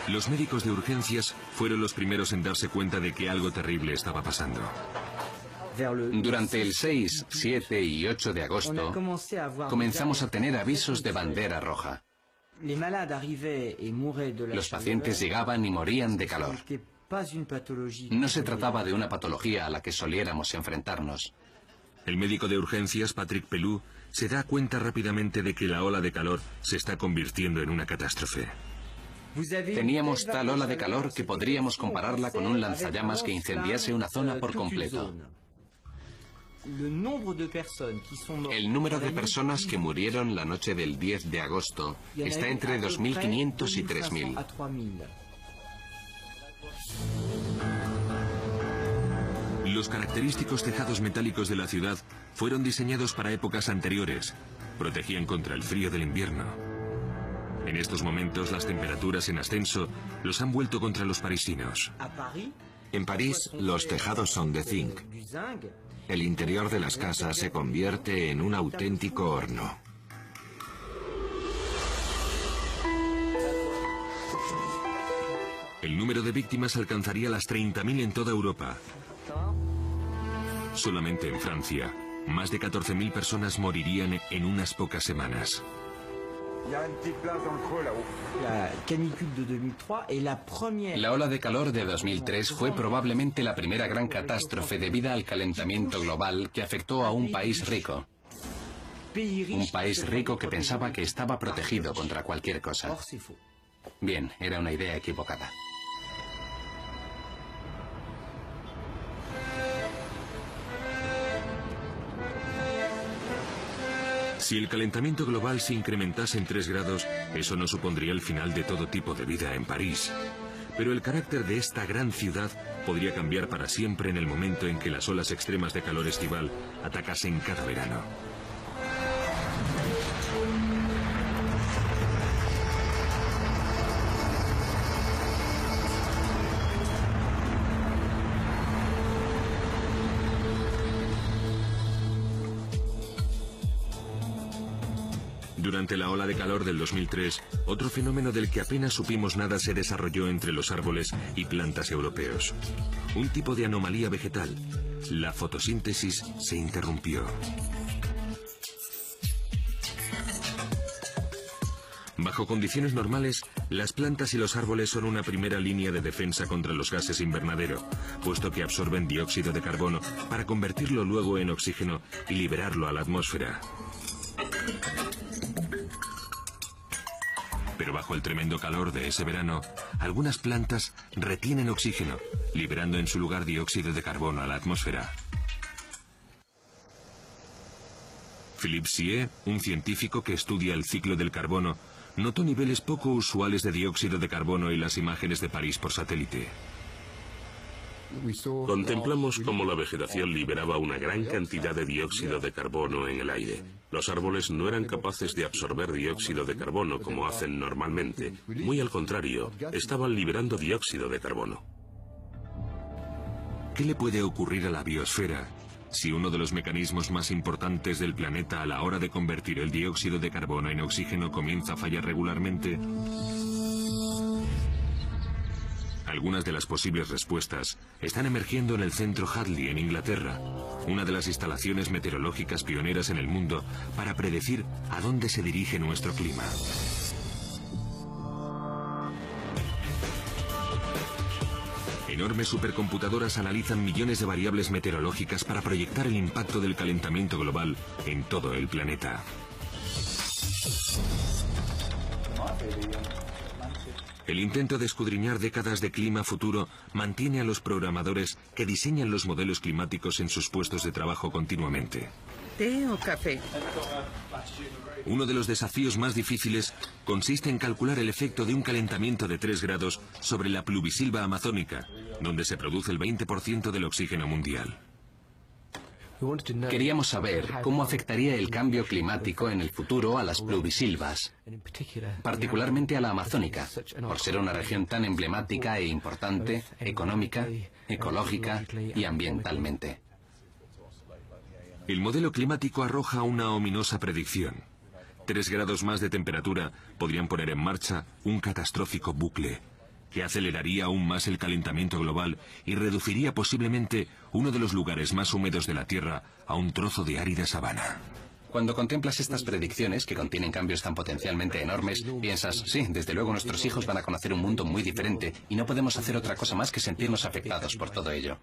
Los médicos de urgencias fueron los primeros en darse cuenta de que algo terrible estaba pasando. Durante el 6, 7 y 8 de agosto, comenzamos a tener avisos de bandera roja. Los pacientes llegaban y morían de calor. No se trataba de una patología a la que soliéramos enfrentarnos. El médico de urgencias, Patrick Pelloux, se da cuenta rápidamente de que la ola de calor se está convirtiendo en una catástrofe. Teníamos tal ola de calor que podríamos compararla con un lanzallamas que incendiase una zona por completo. El número de personas que murieron la noche del 10 de agosto está entre 2.500 y 3.000. Los característicos tejados metálicos de la ciudad fueron diseñados para épocas anteriores. Protegían contra el frío del invierno. En estos momentos, las temperaturas en ascenso los han vuelto contra los parisinos. En París, los tejados son de zinc. El interior de las casas se convierte en un auténtico horno. El número de víctimas alcanzaría las 30.000 en toda Europa. Solamente en Francia, más de 14.000 personas morirían en unas pocas semanas. La ola de calor de 2003 fue probablemente la primera gran catástrofe debida al calentamiento global que afectó a un país rico. Un país rico que pensaba que estaba protegido contra cualquier cosa. Bien, era una idea equivocada. Si el calentamiento global se incrementase en 3 grados, eso no supondría el final de todo tipo de vida en París. Pero el carácter de esta gran ciudad podría cambiar para siempre en el momento en que las olas extremas de calor estival atacasen cada verano. Durante la ola de calor del 2003, otro fenómeno del que apenas supimos nada se desarrolló entre los árboles y plantas europeos. Un tipo de anomalía vegetal. La fotosíntesis se interrumpió. Bajo condiciones normales, las plantas y los árboles son una primera línea de defensa contra los gases invernadero, puesto que absorben dióxido de carbono para convertirlo luego en oxígeno y liberarlo a la atmósfera. Pero bajo el tremendo calor de ese verano, algunas plantas retienen oxígeno, liberando en su lugar dióxido de carbono a la atmósfera. Philippe Sier, un científico que estudia el ciclo del carbono, notó niveles poco usuales de dióxido de carbono en las imágenes de París por satélite. Contemplamos cómo la vegetación liberaba una gran cantidad de dióxido de carbono en el aire. Los árboles no eran capaces de absorber dióxido de carbono como hacen normalmente. Muy al contrario, estaban liberando dióxido de carbono. ¿Qué le puede ocurrir a la biosfera si uno de los mecanismos más importantes del planeta a la hora de convertir el dióxido de carbono en oxígeno comienza a fallar regularmente? Algunas de las posibles respuestas están emergiendo en el centro Hadley, en Inglaterra, una de las instalaciones meteorológicas pioneras en el mundo para predecir a dónde se dirige nuestro clima. Enormes supercomputadoras analizan millones de variables meteorológicas para proyectar el impacto del calentamiento global en todo el planeta. El intento de escudriñar décadas de clima futuro mantiene a los programadores que diseñan los modelos climáticos en sus puestos de trabajo continuamente. ¿Té o café? Uno de los desafíos más difíciles consiste en calcular el efecto de un calentamiento de 3 grados sobre la pluvisilva amazónica, donde se produce el 20% del oxígeno mundial. Queríamos saber cómo afectaría el cambio climático en el futuro a las pluvisilvas, particularmente a la amazónica, por ser una región tan emblemática e importante, económica, ecológica y ambientalmente. El modelo climático arroja una ominosa predicción. 3 grados más de temperatura podrían poner en marcha un catastrófico bucle que aceleraría aún más el calentamiento global y reduciría posiblemente uno de los lugares más húmedos de la Tierra a un trozo de árida sabana. Cuando contemplas estas predicciones, que contienen cambios tan potencialmente enormes, piensas, sí, desde luego nuestros hijos van a conocer un mundo muy diferente y no podemos hacer otra cosa más que sentirnos afectados por todo ello.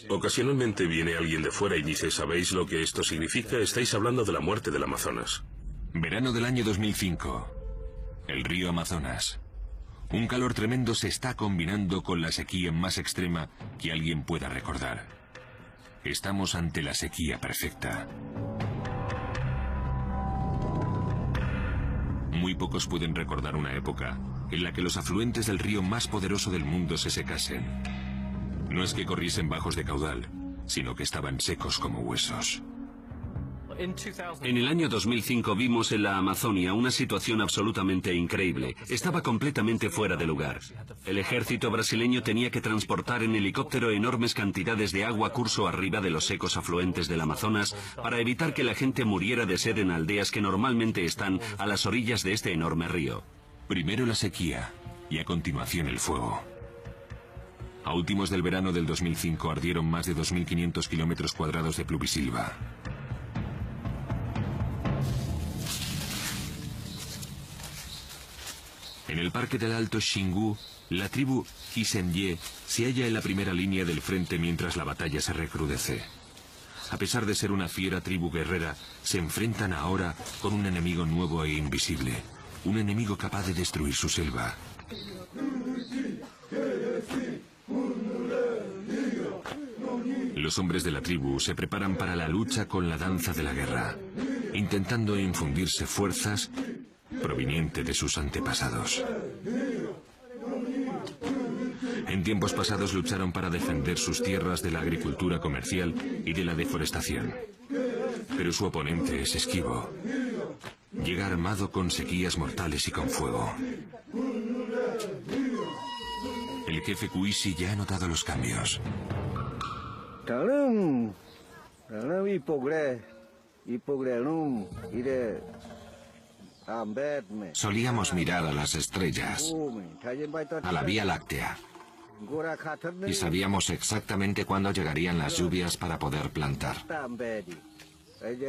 Ocasionalmente viene alguien de fuera y dice, ¿sabéis lo que esto significa? Estáis hablando de la muerte del Amazonas. Verano del año 2005. El río Amazonas. Un calor tremendo se está combinando con la sequía más extrema que alguien pueda recordar. Estamos ante la sequía perfecta. Muy pocos pueden recordar una época en la que los afluentes del río más poderoso del mundo se secasen. No es que corriesen bajos de caudal, sino que estaban secos como huesos. En el año 2005 vimos en la Amazonia una situación absolutamente increíble. Estaba completamente fuera de lugar. El ejército brasileño tenía que transportar en helicóptero enormes cantidades de agua curso arriba de los secos afluentes del Amazonas para evitar que la gente muriera de sed en aldeas que normalmente están a las orillas de este enorme río. Primero la sequía y a continuación el fuego. A últimos del verano del 2005 ardieron más de 2.500 kilómetros cuadrados de pluvisilva. En el parque del Alto Xingu, la tribu Kisenye se halla en la primera línea del frente mientras la batalla se recrudece. A pesar de ser una fiera tribu guerrera, se enfrentan ahora con un enemigo nuevo e invisible. Un enemigo capaz de destruir su selva. Los hombres de la tribu se preparan para la lucha con la danza de la guerra, intentando infundirse fuerzas proveniente de sus antepasados. En tiempos pasados lucharon para defender sus tierras de la agricultura comercial y de la deforestación. Pero su oponente es esquivo. Llega armado con sequías mortales y con fuego. El jefe Kuisi ya ha notado los cambios. Solíamos mirar a las estrellas, a la Vía Láctea, y sabíamos exactamente cuándo llegarían las lluvias para poder plantar.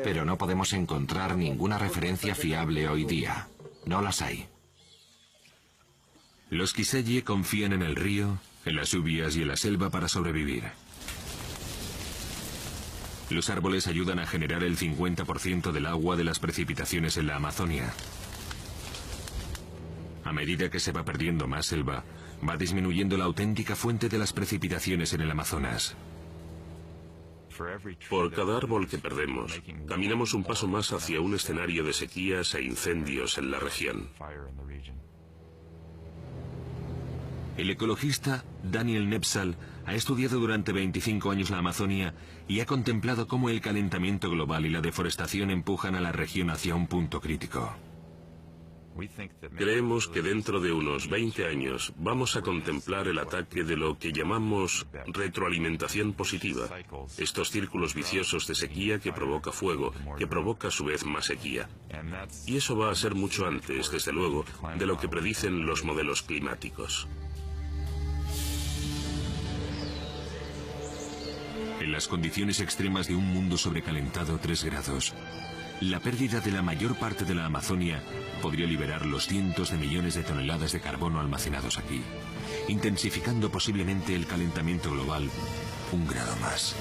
Pero no podemos encontrar ninguna referencia fiable hoy día. No las hay. Los Kiseye confían en el río, en las lluvias y en la selva para sobrevivir. Los árboles ayudan a generar el 50% del agua de las precipitaciones en la Amazonia. A medida que se va perdiendo más selva, va disminuyendo la auténtica fuente de las precipitaciones en el Amazonas. Por cada árbol que perdemos, caminamos un paso más hacia un escenario de sequías e incendios en la región. El ecologista Daniel Nepsal ha estudiado durante 25 años la Amazonia y ha contemplado cómo el calentamiento global y la deforestación empujan a la región hacia un punto crítico. Creemos que dentro de unos 20 años vamos a contemplar el ataque de lo que llamamos retroalimentación positiva. Estos círculos viciosos de sequía que provoca fuego, que provoca a su vez más sequía. Y eso va a ser mucho antes, desde luego, de lo que predicen los modelos climáticos. En las condiciones extremas de un mundo sobrecalentado 3 grados, la pérdida de la mayor parte de la Amazonia podría liberar los cientos de millones de toneladas de carbono almacenados aquí, intensificando posiblemente el calentamiento global 1 grado más.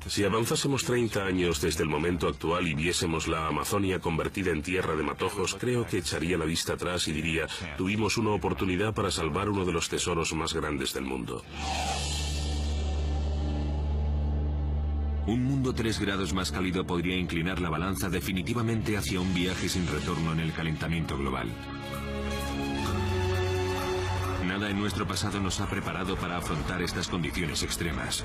Si avanzásemos 30 años desde el momento actual y viésemos la Amazonia convertida en tierra de matojos, creo que echaría la vista atrás y diría, tuvimos una oportunidad para salvar uno de los tesoros más grandes del mundo. Un mundo 3 grados más cálido podría inclinar la balanza definitivamente hacia un viaje sin retorno en el calentamiento global. Nada en nuestro pasado nos ha preparado para afrontar estas condiciones extremas.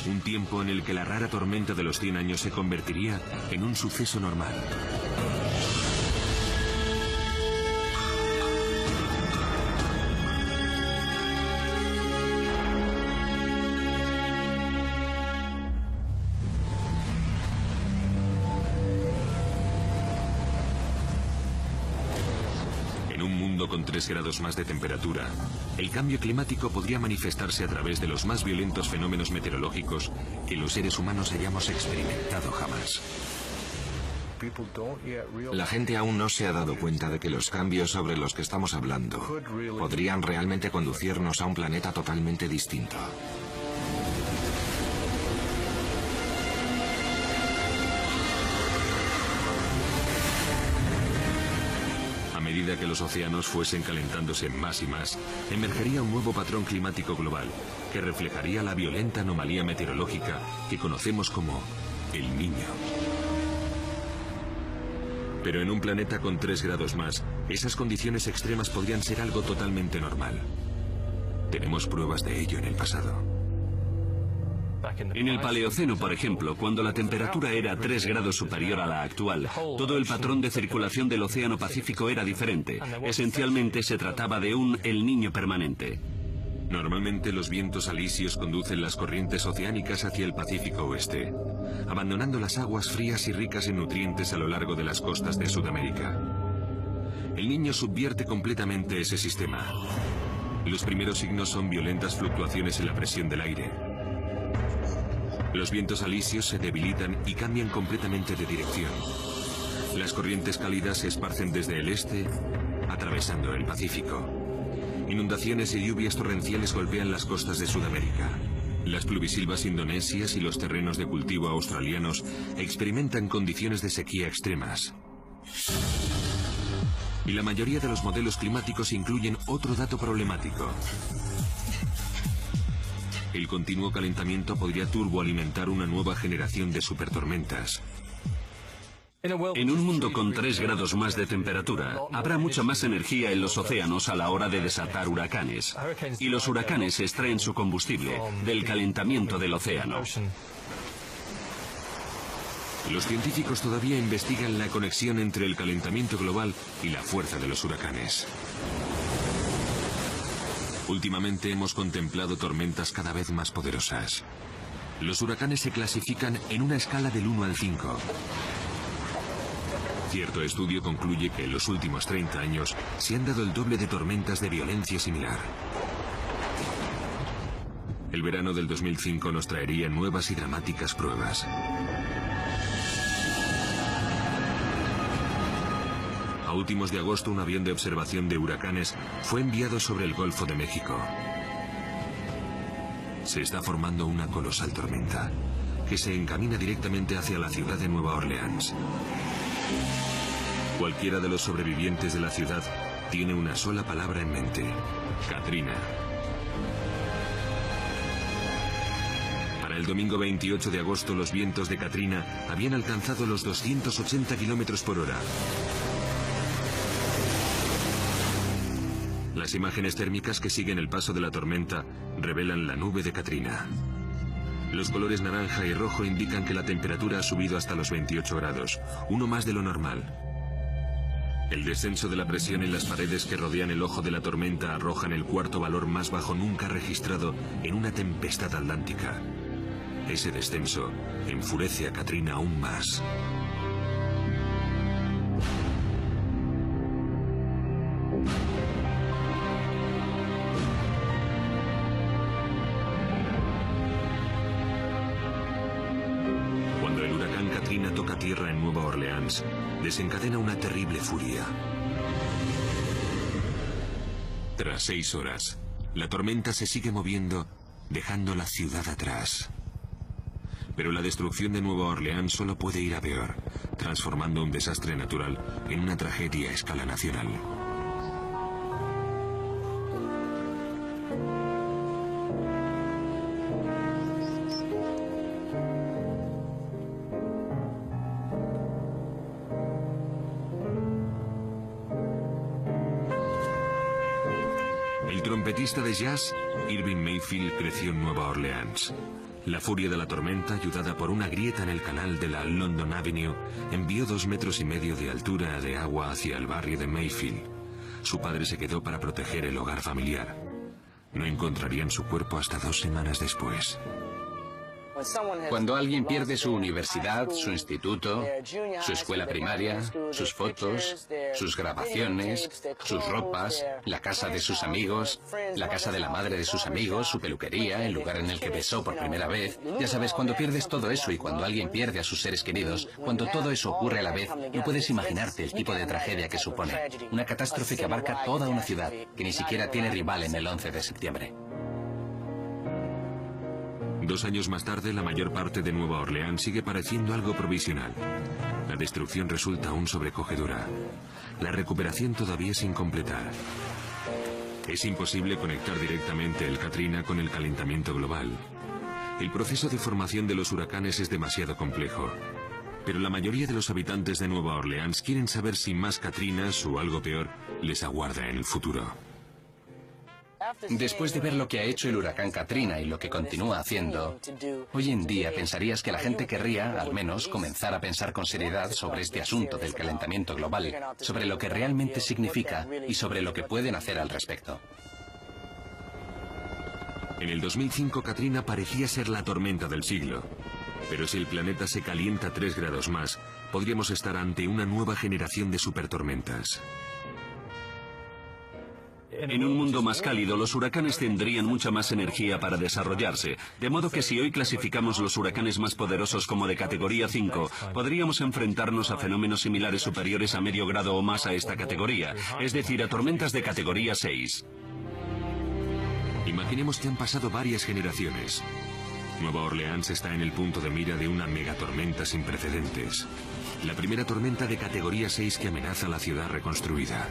Un tiempo en el que la rara tormenta de los 100 años se convertiría en un suceso normal. Con 3 grados más de temperatura, el cambio climático podría manifestarse a través de los más violentos fenómenos meteorológicos que los seres humanos hayamos experimentado jamás. La gente aún no se ha dado cuenta de que los cambios sobre los que estamos hablando podrían realmente conducirnos a un planeta totalmente distinto. A medida que los océanos fuesen calentándose más y más, emergería un nuevo patrón climático global que reflejaría la violenta anomalía meteorológica que conocemos como el Niño. Pero en un planeta con 3 grados más, esas condiciones extremas podrían ser algo totalmente normal. Tenemos pruebas de ello en el pasado. En el Paleoceno, por ejemplo, cuando la temperatura era 3 grados superior a la actual, todo el patrón de circulación del Océano Pacífico era diferente. Esencialmente se trataba de un El Niño permanente. Normalmente los vientos alisios conducen las corrientes oceánicas hacia el Pacífico Oeste, abandonando las aguas frías y ricas en nutrientes a lo largo de las costas de Sudamérica. El Niño subvierte completamente ese sistema. Los primeros signos son violentas fluctuaciones en la presión del aire. Los vientos alisios se debilitan y cambian completamente de dirección. Las corrientes cálidas se esparcen desde el este, atravesando el Pacífico. Inundaciones y lluvias torrenciales golpean las costas de Sudamérica. Las pluvisilvas indonesias y los terrenos de cultivo australianos experimentan condiciones de sequía extremas. Y la mayoría de los modelos climáticos incluyen otro dato problemático. El continuo calentamiento podría turboalimentar una nueva generación de supertormentas. En un mundo con 3 grados más de temperatura, habrá mucha más energía en los océanos a la hora de desatar huracanes. Y los huracanes extraen su combustible del calentamiento del océano. Los científicos todavía investigan la conexión entre el calentamiento global y la fuerza de los huracanes. Últimamente hemos contemplado tormentas cada vez más poderosas. Los huracanes se clasifican en una escala del 1 al 5. Cierto estudio concluye que en los últimos 30 años se han dado el doble de tormentas de violencia similar. El verano del 2005 nos traería nuevas y dramáticas pruebas. A últimos de agosto, un avión de observación de huracanes fue enviado sobre el Golfo de México. Se está formando una colosal tormenta que se encamina directamente hacia la ciudad de Nueva Orleans. Cualquiera de los sobrevivientes de la ciudad tiene una sola palabra en mente: Katrina. Para el domingo 28 de agosto los vientos de Katrina habían alcanzado los 280 kilómetros por hora. Las imágenes térmicas que siguen el paso de la tormenta revelan la nube de Katrina. Los colores naranja y rojo indican que la temperatura ha subido hasta los 28 grados, uno más de lo normal. El descenso de la presión en las paredes que rodean el ojo de la tormenta arrojan el cuarto valor más bajo nunca registrado en una tempestad atlántica. Ese descenso enfurece a Katrina aún más. Cuando el huracán Katrina toca tierra en Nueva Orleans, desencadena una terrible furia. Tras 6 horas, la tormenta se sigue moviendo, dejando la ciudad atrás. Pero la destrucción de Nueva Orleans solo puede ir a peor, transformando un desastre natural en una tragedia a escala nacional. El trompetista de jazz, Irving Mayfield, creció en Nueva Orleans. La furia de la tormenta, ayudada por una grieta en el canal de la London Avenue, envió 2,5 metros de altura de agua hacia el barrio de Mayfield. Su padre se quedó para proteger el hogar familiar. No encontrarían su cuerpo hasta 2 semanas después. Cuando alguien pierde su universidad, su instituto, su escuela primaria, sus fotos, sus grabaciones, sus ropas, la casa de sus amigos, la casa de la madre de sus amigos, su peluquería, el lugar en el que besó por primera vez. Ya sabes, cuando pierdes todo eso y cuando alguien pierde a sus seres queridos, cuando todo eso ocurre a la vez, no puedes imaginarte el tipo de tragedia que supone. Una catástrofe que abarca toda una ciudad, que ni siquiera tiene rival en el 11 de septiembre. 2 años más tarde, la mayor parte de Nueva Orleans sigue pareciendo algo provisional. La destrucción resulta aún sobrecogedora. La recuperación todavía es sin completar. Es imposible conectar directamente el Katrina con el calentamiento global. El proceso de formación de los huracanes es demasiado complejo. Pero la mayoría de los habitantes de Nueva Orleans quieren saber si más Katrinas o algo peor les aguarda en el futuro. Después de ver lo que ha hecho el huracán Katrina y lo que continúa haciendo, hoy en día pensarías que la gente querría, al menos, comenzar a pensar con seriedad sobre este asunto del calentamiento global, sobre lo que realmente significa y sobre lo que pueden hacer al respecto. En el 2005, Katrina parecía ser la tormenta del siglo. Pero si el planeta se calienta 3 grados más, podríamos estar ante una nueva generación de supertormentas. En un mundo más cálido, los huracanes tendrían mucha más energía para desarrollarse, de modo que si hoy clasificamos los huracanes más poderosos como de categoría 5, podríamos enfrentarnos a fenómenos similares superiores a medio grado o más a esta categoría, es decir, a tormentas de categoría 6. Imaginemos que han pasado varias generaciones. Nueva Orleans está en el punto de mira de una megatormenta sin precedentes. La primera tormenta de categoría 6 que amenaza la ciudad reconstruida.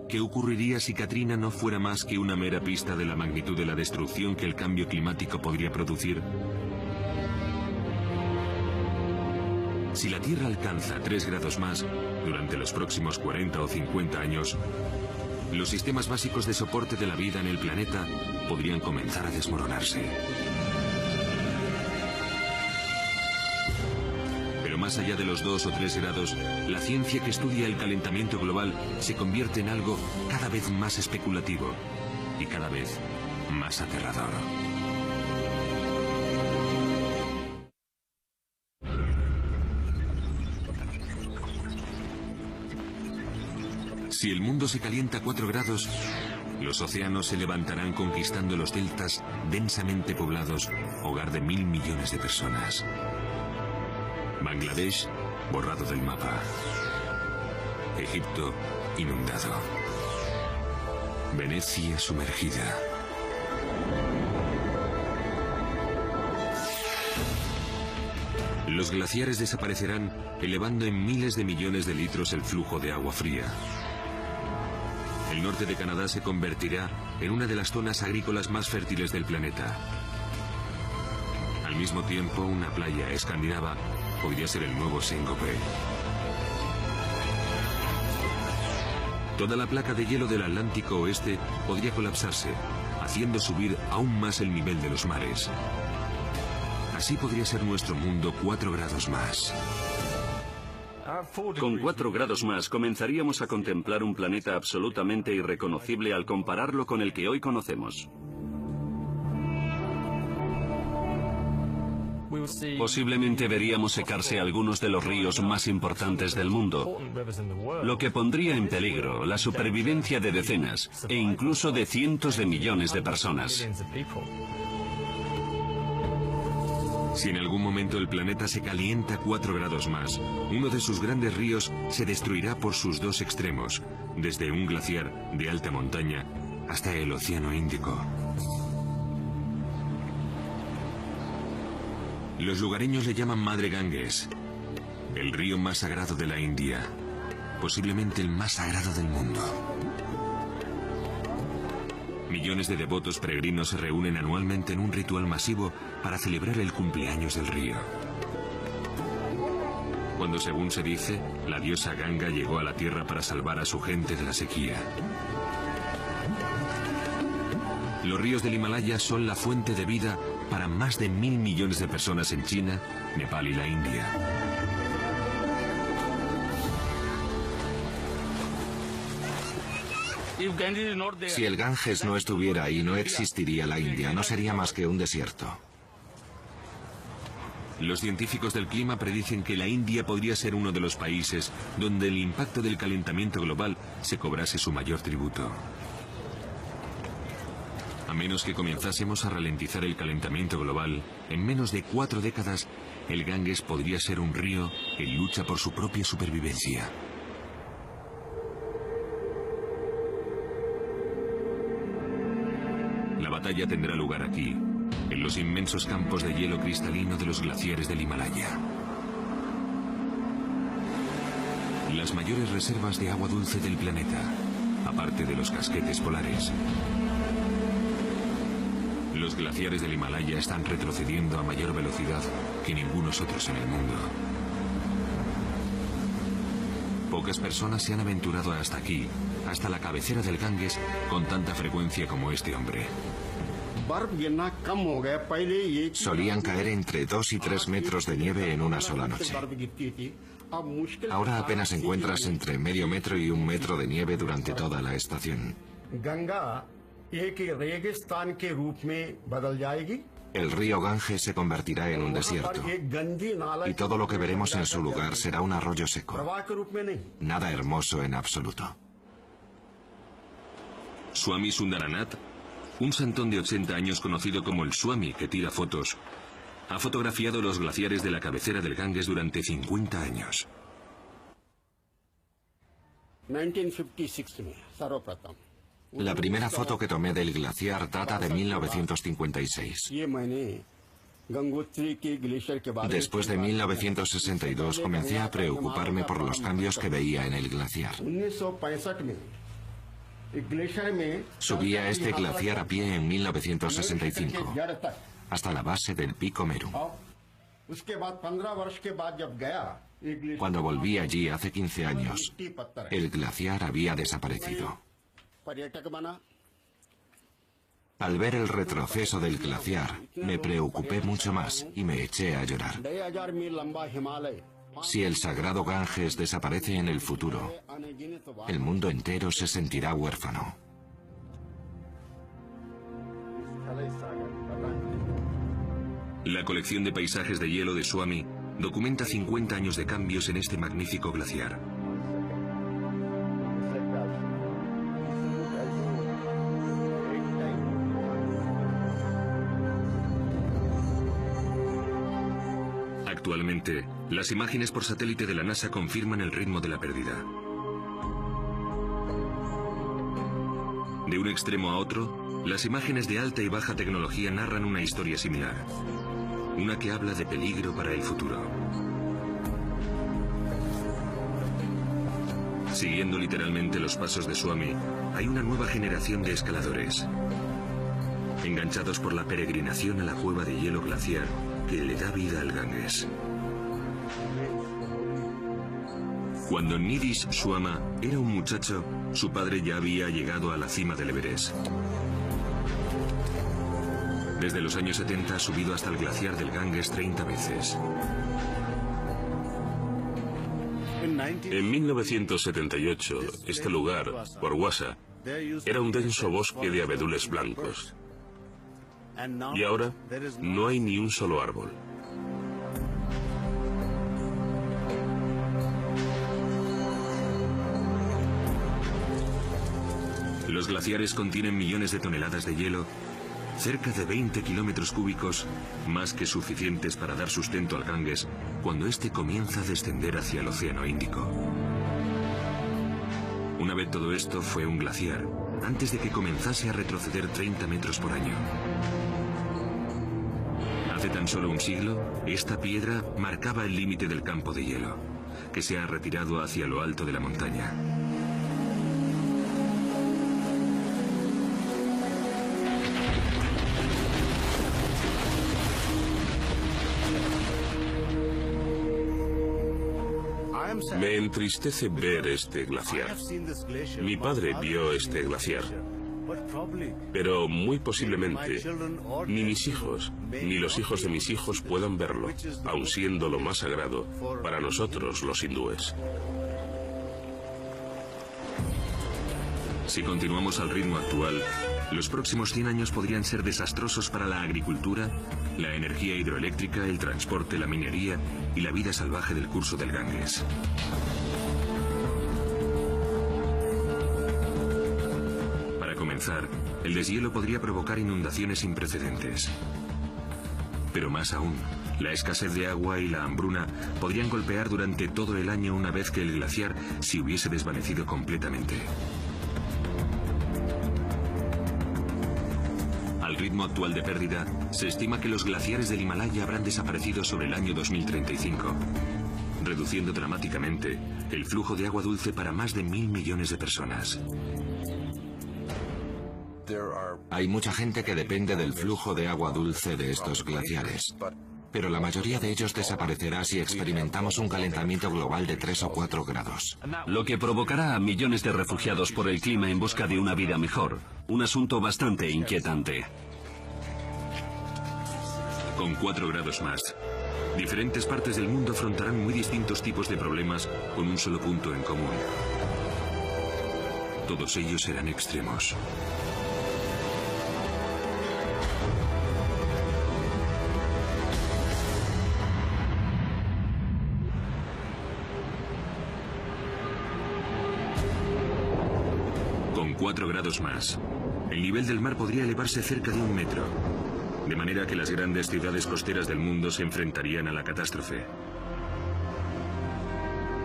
¿Qué ocurriría si Katrina no fuera más que una mera pista de la magnitud de la destrucción que el cambio climático podría producir? Si la Tierra alcanza 3 grados más durante los próximos 40 o 50 años, los sistemas básicos de soporte de la vida en el planeta podrían comenzar a desmoronarse. Más allá de los 2 o 3 grados, la ciencia que estudia el calentamiento global se convierte en algo cada vez más especulativo y cada vez más aterrador. Si el mundo se calienta 4 grados, los océanos se levantarán conquistando los deltas densamente poblados, hogar de 1.000 millones de personas. Bangladesh, borrado del mapa. Egipto inundado. Venecia sumergida. Los glaciares desaparecerán, elevando en miles de millones de litros el flujo de agua fría. El norte de Canadá se convertirá en una de las zonas agrícolas más fértiles del planeta. Al mismo tiempo, una playa escandinava podría ser el nuevo Singapur. Toda la placa de hielo del Atlántico Oeste podría colapsarse, haciendo subir aún más el nivel de los mares. Así podría ser nuestro mundo 4 grados más. Con 4 grados más comenzaríamos a contemplar un planeta absolutamente irreconocible al compararlo con el que hoy conocemos. Posiblemente veríamos secarse algunos de los ríos más importantes del mundo, lo que pondría en peligro la supervivencia de decenas e incluso de cientos de millones de personas. Si en algún momento el planeta se calienta 4 grados más, uno de sus grandes ríos se destruirá por sus dos extremos, desde un glaciar de alta montaña hasta el Océano Índico. Los lugareños le llaman Madre Ganges, el río más sagrado de la India, posiblemente el más sagrado del mundo. Millones de devotos peregrinos se reúnen anualmente en un ritual masivo para celebrar el cumpleaños del río. Cuando, según se dice, la diosa Ganga llegó a la tierra para salvar a su gente de la sequía. Los ríos del Himalaya son la fuente de vida para más de 1.000 millones de personas en China, Nepal y la India. Si el Ganges no estuviera ahí, no existiría la India, no sería más que un desierto. Los científicos del clima predicen que la India podría ser uno de los países donde el impacto del calentamiento global se cobrase su mayor tributo. A menos que comenzásemos a ralentizar el calentamiento global, en menos de 4 décadas, el Ganges podría ser un río en lucha por su propia supervivencia. La batalla tendrá lugar aquí, en los inmensos campos de hielo cristalino de los glaciares del Himalaya. Las mayores reservas de agua dulce del planeta, aparte de los casquetes polares. Los glaciares del Himalaya están retrocediendo a mayor velocidad que ningunos otros en el mundo. Pocas personas se han aventurado hasta aquí, hasta la cabecera del Ganges, con tanta frecuencia como este hombre. Solían caer entre 2 y 3 metros de nieve en una sola noche. Ahora apenas encuentras entre medio metro y 1 metro de nieve durante toda la estación. El río Ganges se convertirá en un desierto y todo lo que veremos en su lugar será un arroyo seco. Nada hermoso en absoluto. Swami Sundaranath, un santón de 80 años conocido como el Swami que tira fotos, ha fotografiado los glaciares de la cabecera del Ganges durante 50 años. La primera foto que tomé del glaciar data de 1956. Después de 1962 comencé a preocuparme por los cambios que veía en el glaciar. Subí a este glaciar a pie en 1965, hasta la base del Pico Meru. Cuando volví allí hace 15 años, el glaciar había desaparecido. Al ver el retroceso del glaciar, me preocupé mucho más y me eché a llorar. Si el sagrado Ganges desaparece en el futuro, el mundo entero se sentirá huérfano. La colección de paisajes de hielo de Swami documenta 50 años de cambios en este magnífico glaciar. Actualmente, las imágenes por satélite de la NASA confirman el ritmo de la pérdida. De un extremo a otro, las imágenes de alta y baja tecnología narran una historia similar. Una que habla de peligro para el futuro. Siguiendo literalmente los pasos de Swami, hay una nueva generación de escaladores, enganchados por la peregrinación a la cueva de hielo glaciar que le da vida al Ganges. Cuando Nidhish Swama era un muchacho, su padre ya había llegado a la cima del Everest. Desde los años 70 ha subido hasta el glaciar del Ganges 30 veces. En 1978, este lugar, Warwasa, era un denso bosque de abedules blancos. Y ahora no hay ni un solo árbol. Los glaciares contienen millones de toneladas de hielo, cerca de 20 kilómetros cúbicos, más que suficientes para dar sustento al Ganges cuando éste comienza a descender hacia el Océano Índico. Una vez todo esto fue un glaciar, antes de que comenzase a retroceder 30 metros por año. Hace tan solo un siglo, esta piedra marcaba el límite del campo de hielo, que se ha retirado hacia lo alto de la montaña. Me entristece ver este glaciar. Mi padre vio este glaciar. Pero muy posiblemente ni mis hijos, ni los hijos de mis hijos puedan verlo, aun siendo lo más sagrado para nosotros los hindúes. Si continuamos al ritmo actual, los próximos 100 años podrían ser desastrosos para la agricultura, la energía hidroeléctrica, el transporte, la minería y la vida salvaje del curso del Ganges. Para comenzar, el deshielo podría provocar inundaciones sin precedentes. Pero más aún, la escasez de agua y la hambruna podrían golpear durante todo el año una vez que el glaciar se hubiese desvanecido completamente. Al ritmo actual de pérdida, se estima que los glaciares del Himalaya habrán desaparecido sobre el año 2035, reduciendo dramáticamente el flujo de agua dulce para más de 1.000 millones de personas. Hay mucha gente que depende del flujo de agua dulce de estos glaciares, pero la mayoría de ellos desaparecerá si experimentamos un calentamiento global de 3 o 4 grados. Lo que provocará a millones de refugiados por el clima en busca de una vida mejor. Un asunto bastante inquietante. Con 4 grados más, diferentes partes del mundo afrontarán muy distintos tipos de problemas con un solo punto en común. Todos ellos serán extremos. Con 4 grados más, el nivel del mar podría elevarse cerca de 1 metro, de manera que las grandes ciudades costeras del mundo se enfrentarían a la catástrofe.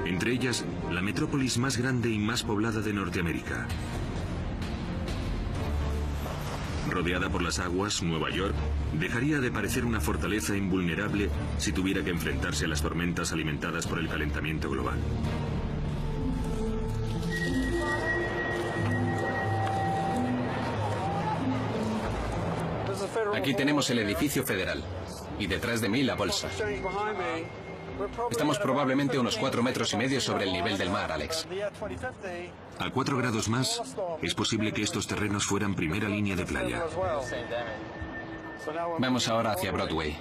Entre ellas, la metrópolis más grande y más poblada de Norteamérica. Rodeada por las aguas, Nueva York dejaría de parecer una fortaleza invulnerable si tuviera que enfrentarse a las tormentas alimentadas por el calentamiento global. Aquí tenemos el edificio federal y detrás de mí la bolsa. Estamos probablemente unos 4,5 metros sobre el nivel del mar, Alex. A 4 grados más, es posible que estos terrenos fueran primera línea de playa. Vamos ahora hacia Broadway.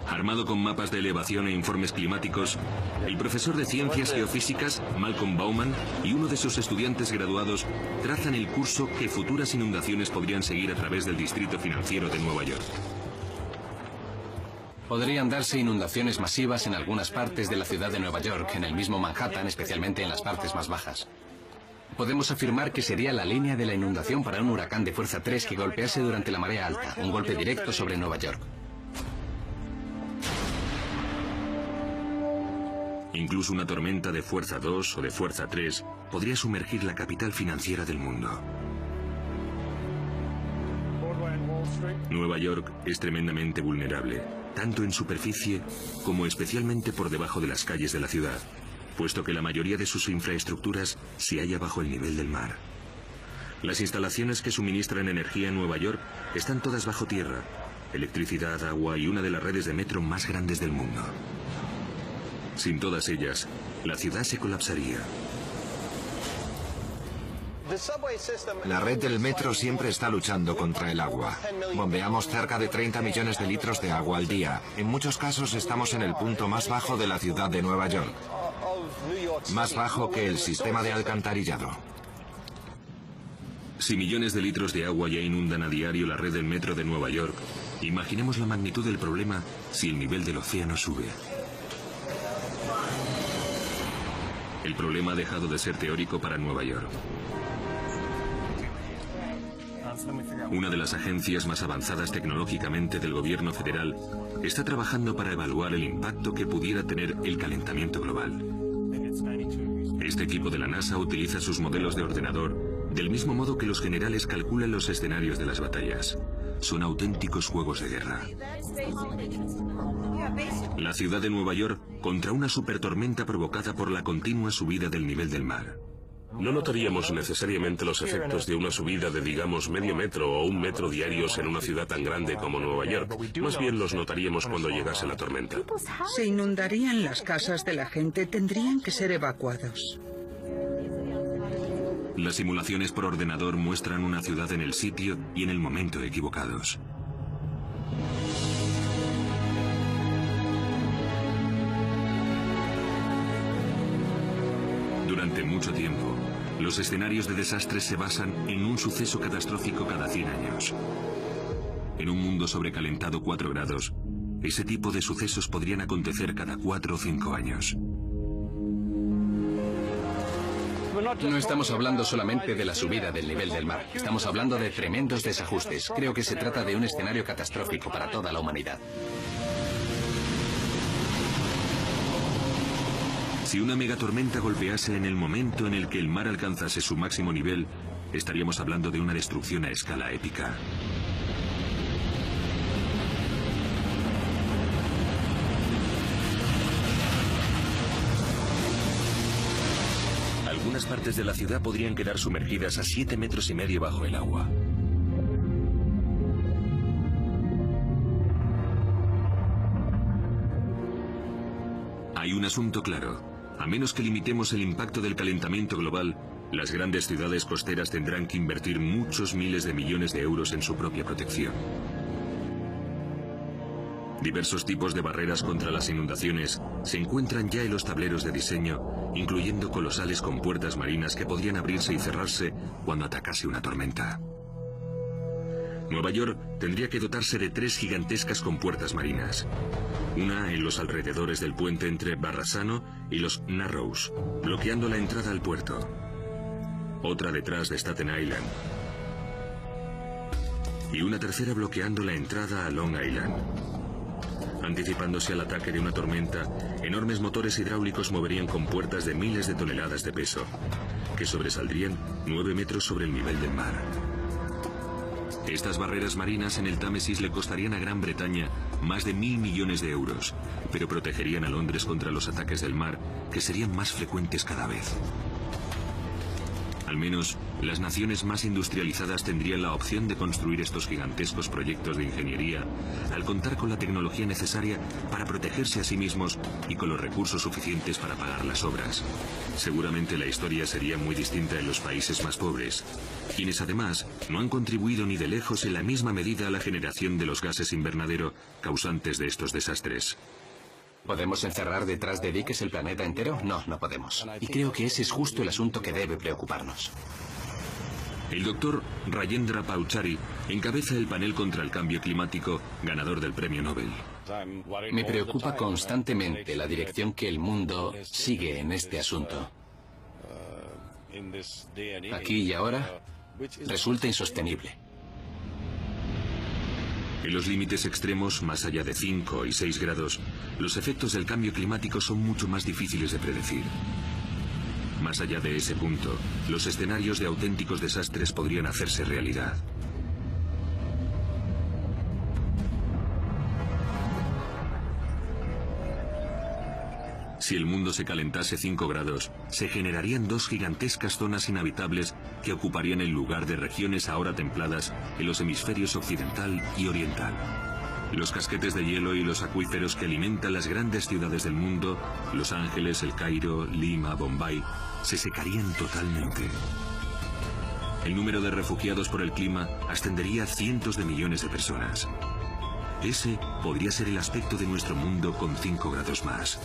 Armado con mapas de elevación e informes climáticos, el profesor de ciencias geofísicas, Malcolm Bauman, y uno de sus estudiantes graduados trazan el curso que futuras inundaciones podrían seguir a través del distrito financiero de Nueva York. Podrían darse inundaciones masivas en algunas partes de la ciudad de Nueva York, en el mismo Manhattan, especialmente en las partes más bajas. Podemos afirmar que sería la línea de la inundación para un huracán de fuerza 3 que golpease durante la marea alta, un golpe directo sobre Nueva York. Incluso una tormenta de fuerza 2 o de fuerza 3 podría sumergir la capital financiera del mundo. Nueva York es tremendamente vulnerable, tanto en superficie como especialmente por debajo de las calles de la ciudad, puesto que la mayoría de sus infraestructuras se halla bajo el nivel del mar. Las instalaciones que suministran energía en Nueva York están todas bajo tierra, electricidad, agua y una de las redes de metro más grandes del mundo. Sin todas ellas, la ciudad se colapsaría. La red del metro siempre está luchando contra el agua. Bombeamos cerca de 30 millones de litros de agua al día. En muchos casos estamos en el punto más bajo de la ciudad de Nueva York. Más bajo que el sistema de alcantarillado. Si millones de litros de agua ya inundan a diario la red del metro de Nueva York, imaginemos la magnitud del problema si el nivel del océano sube. El problema ha dejado de ser teórico para Nueva York. Una de las agencias más avanzadas tecnológicamente del gobierno federal está trabajando para evaluar el impacto que pudiera tener el calentamiento global. Este equipo de la NASA utiliza sus modelos de ordenador del mismo modo que los generales calculan los escenarios de las batallas. Son auténticos juegos de guerra. La ciudad de Nueva York contra una supertormenta provocada por la continua subida del nivel del mar. No notaríamos necesariamente los efectos de una subida de, digamos, medio metro o 1 metro diarios en una ciudad tan grande como Nueva York. Más bien los notaríamos cuando llegase la tormenta. Se inundarían las casas de la gente, tendrían que ser evacuados. Las simulaciones por ordenador muestran una ciudad en el sitio y en el momento equivocados. Durante mucho tiempo, los escenarios de desastres se basan en un suceso catastrófico cada 100 años. En un mundo sobrecalentado 4 grados, ese tipo de sucesos podrían acontecer cada 4 o 5 años. No estamos hablando solamente de la subida del nivel del mar. Estamos hablando de tremendos desajustes. Creo que se trata de un escenario catastrófico para toda la humanidad. Si una megatormenta golpease en el momento en el que el mar alcanzase su máximo nivel, estaríamos hablando de una destrucción a escala épica. Algunas partes de la ciudad podrían quedar sumergidas a 7,5 metros bajo el agua. Hay un asunto claro. A menos que limitemos el impacto del calentamiento global, las grandes ciudades costeras tendrán que invertir muchos miles de millones de euros en su propia protección. Diversos tipos de barreras contra las inundaciones se encuentran ya en los tableros de diseño, incluyendo colosales compuertas marinas que podrían abrirse y cerrarse cuando atacase una tormenta. Nueva York tendría que dotarse de 3 gigantescas compuertas marinas. Una en los alrededores del puente entre Barrasano y los Narrows, bloqueando la entrada al puerto. Otra detrás de Staten Island. Y una tercera bloqueando la entrada a Long Island. Anticipándose al ataque de una tormenta, enormes motores hidráulicos moverían compuertas de miles de toneladas de peso, que sobresaldrían 9 metros sobre el nivel del mar. Estas barreras marinas en el Támesis le costarían a Gran Bretaña más de 1.000 millones de euros, pero protegerían a Londres contra los ataques del mar, que serían más frecuentes cada vez. Al menos, las naciones más industrializadas tendrían la opción de construir estos gigantescos proyectos de ingeniería al contar con la tecnología necesaria para protegerse a sí mismos y con los recursos suficientes para pagar las obras. Seguramente la historia sería muy distinta en los países más pobres, quienes además no han contribuido ni de lejos en la misma medida a la generación de los gases invernadero causantes de estos desastres. ¿Podemos encerrar detrás de diques el planeta entero? No, no podemos. Y creo que ese es justo el asunto que debe preocuparnos. El doctor Rajendra Pachauri encabeza el panel contra el cambio climático, ganador del premio Nobel. Me preocupa constantemente la dirección que el mundo sigue en este asunto. Aquí y ahora resulta insostenible. En los límites extremos, más allá de 5 y 6 grados, los efectos del cambio climático son mucho más difíciles de predecir. Más allá de ese punto, los escenarios de auténticos desastres podrían hacerse realidad. Si el mundo se calentase 5 grados, se generarían 2 gigantescas zonas inhabitables que ocuparían el lugar de regiones ahora templadas en los hemisferios occidental y oriental. Los casquetes de hielo y los acuíferos que alimentan las grandes ciudades del mundo, Los Ángeles, El Cairo, Lima, Bombay, se secarían totalmente. El número de refugiados por el clima ascendería a cientos de millones de personas. Ese podría ser el aspecto de nuestro mundo con 5 grados más.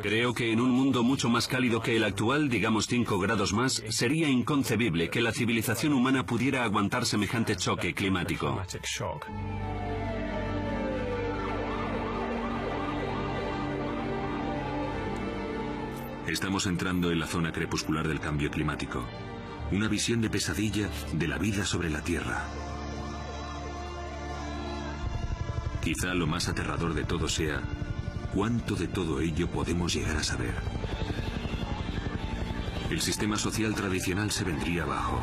Creo que en un mundo mucho más cálido que el actual, digamos 5 grados más, sería inconcebible que la civilización humana pudiera aguantar semejante choque climático. Estamos entrando en la zona crepuscular del cambio climático. Una visión de pesadilla de la vida sobre la Tierra. Quizá lo más aterrador de todo sea cuánto de todo ello podemos llegar a saber. El sistema social tradicional se vendría abajo.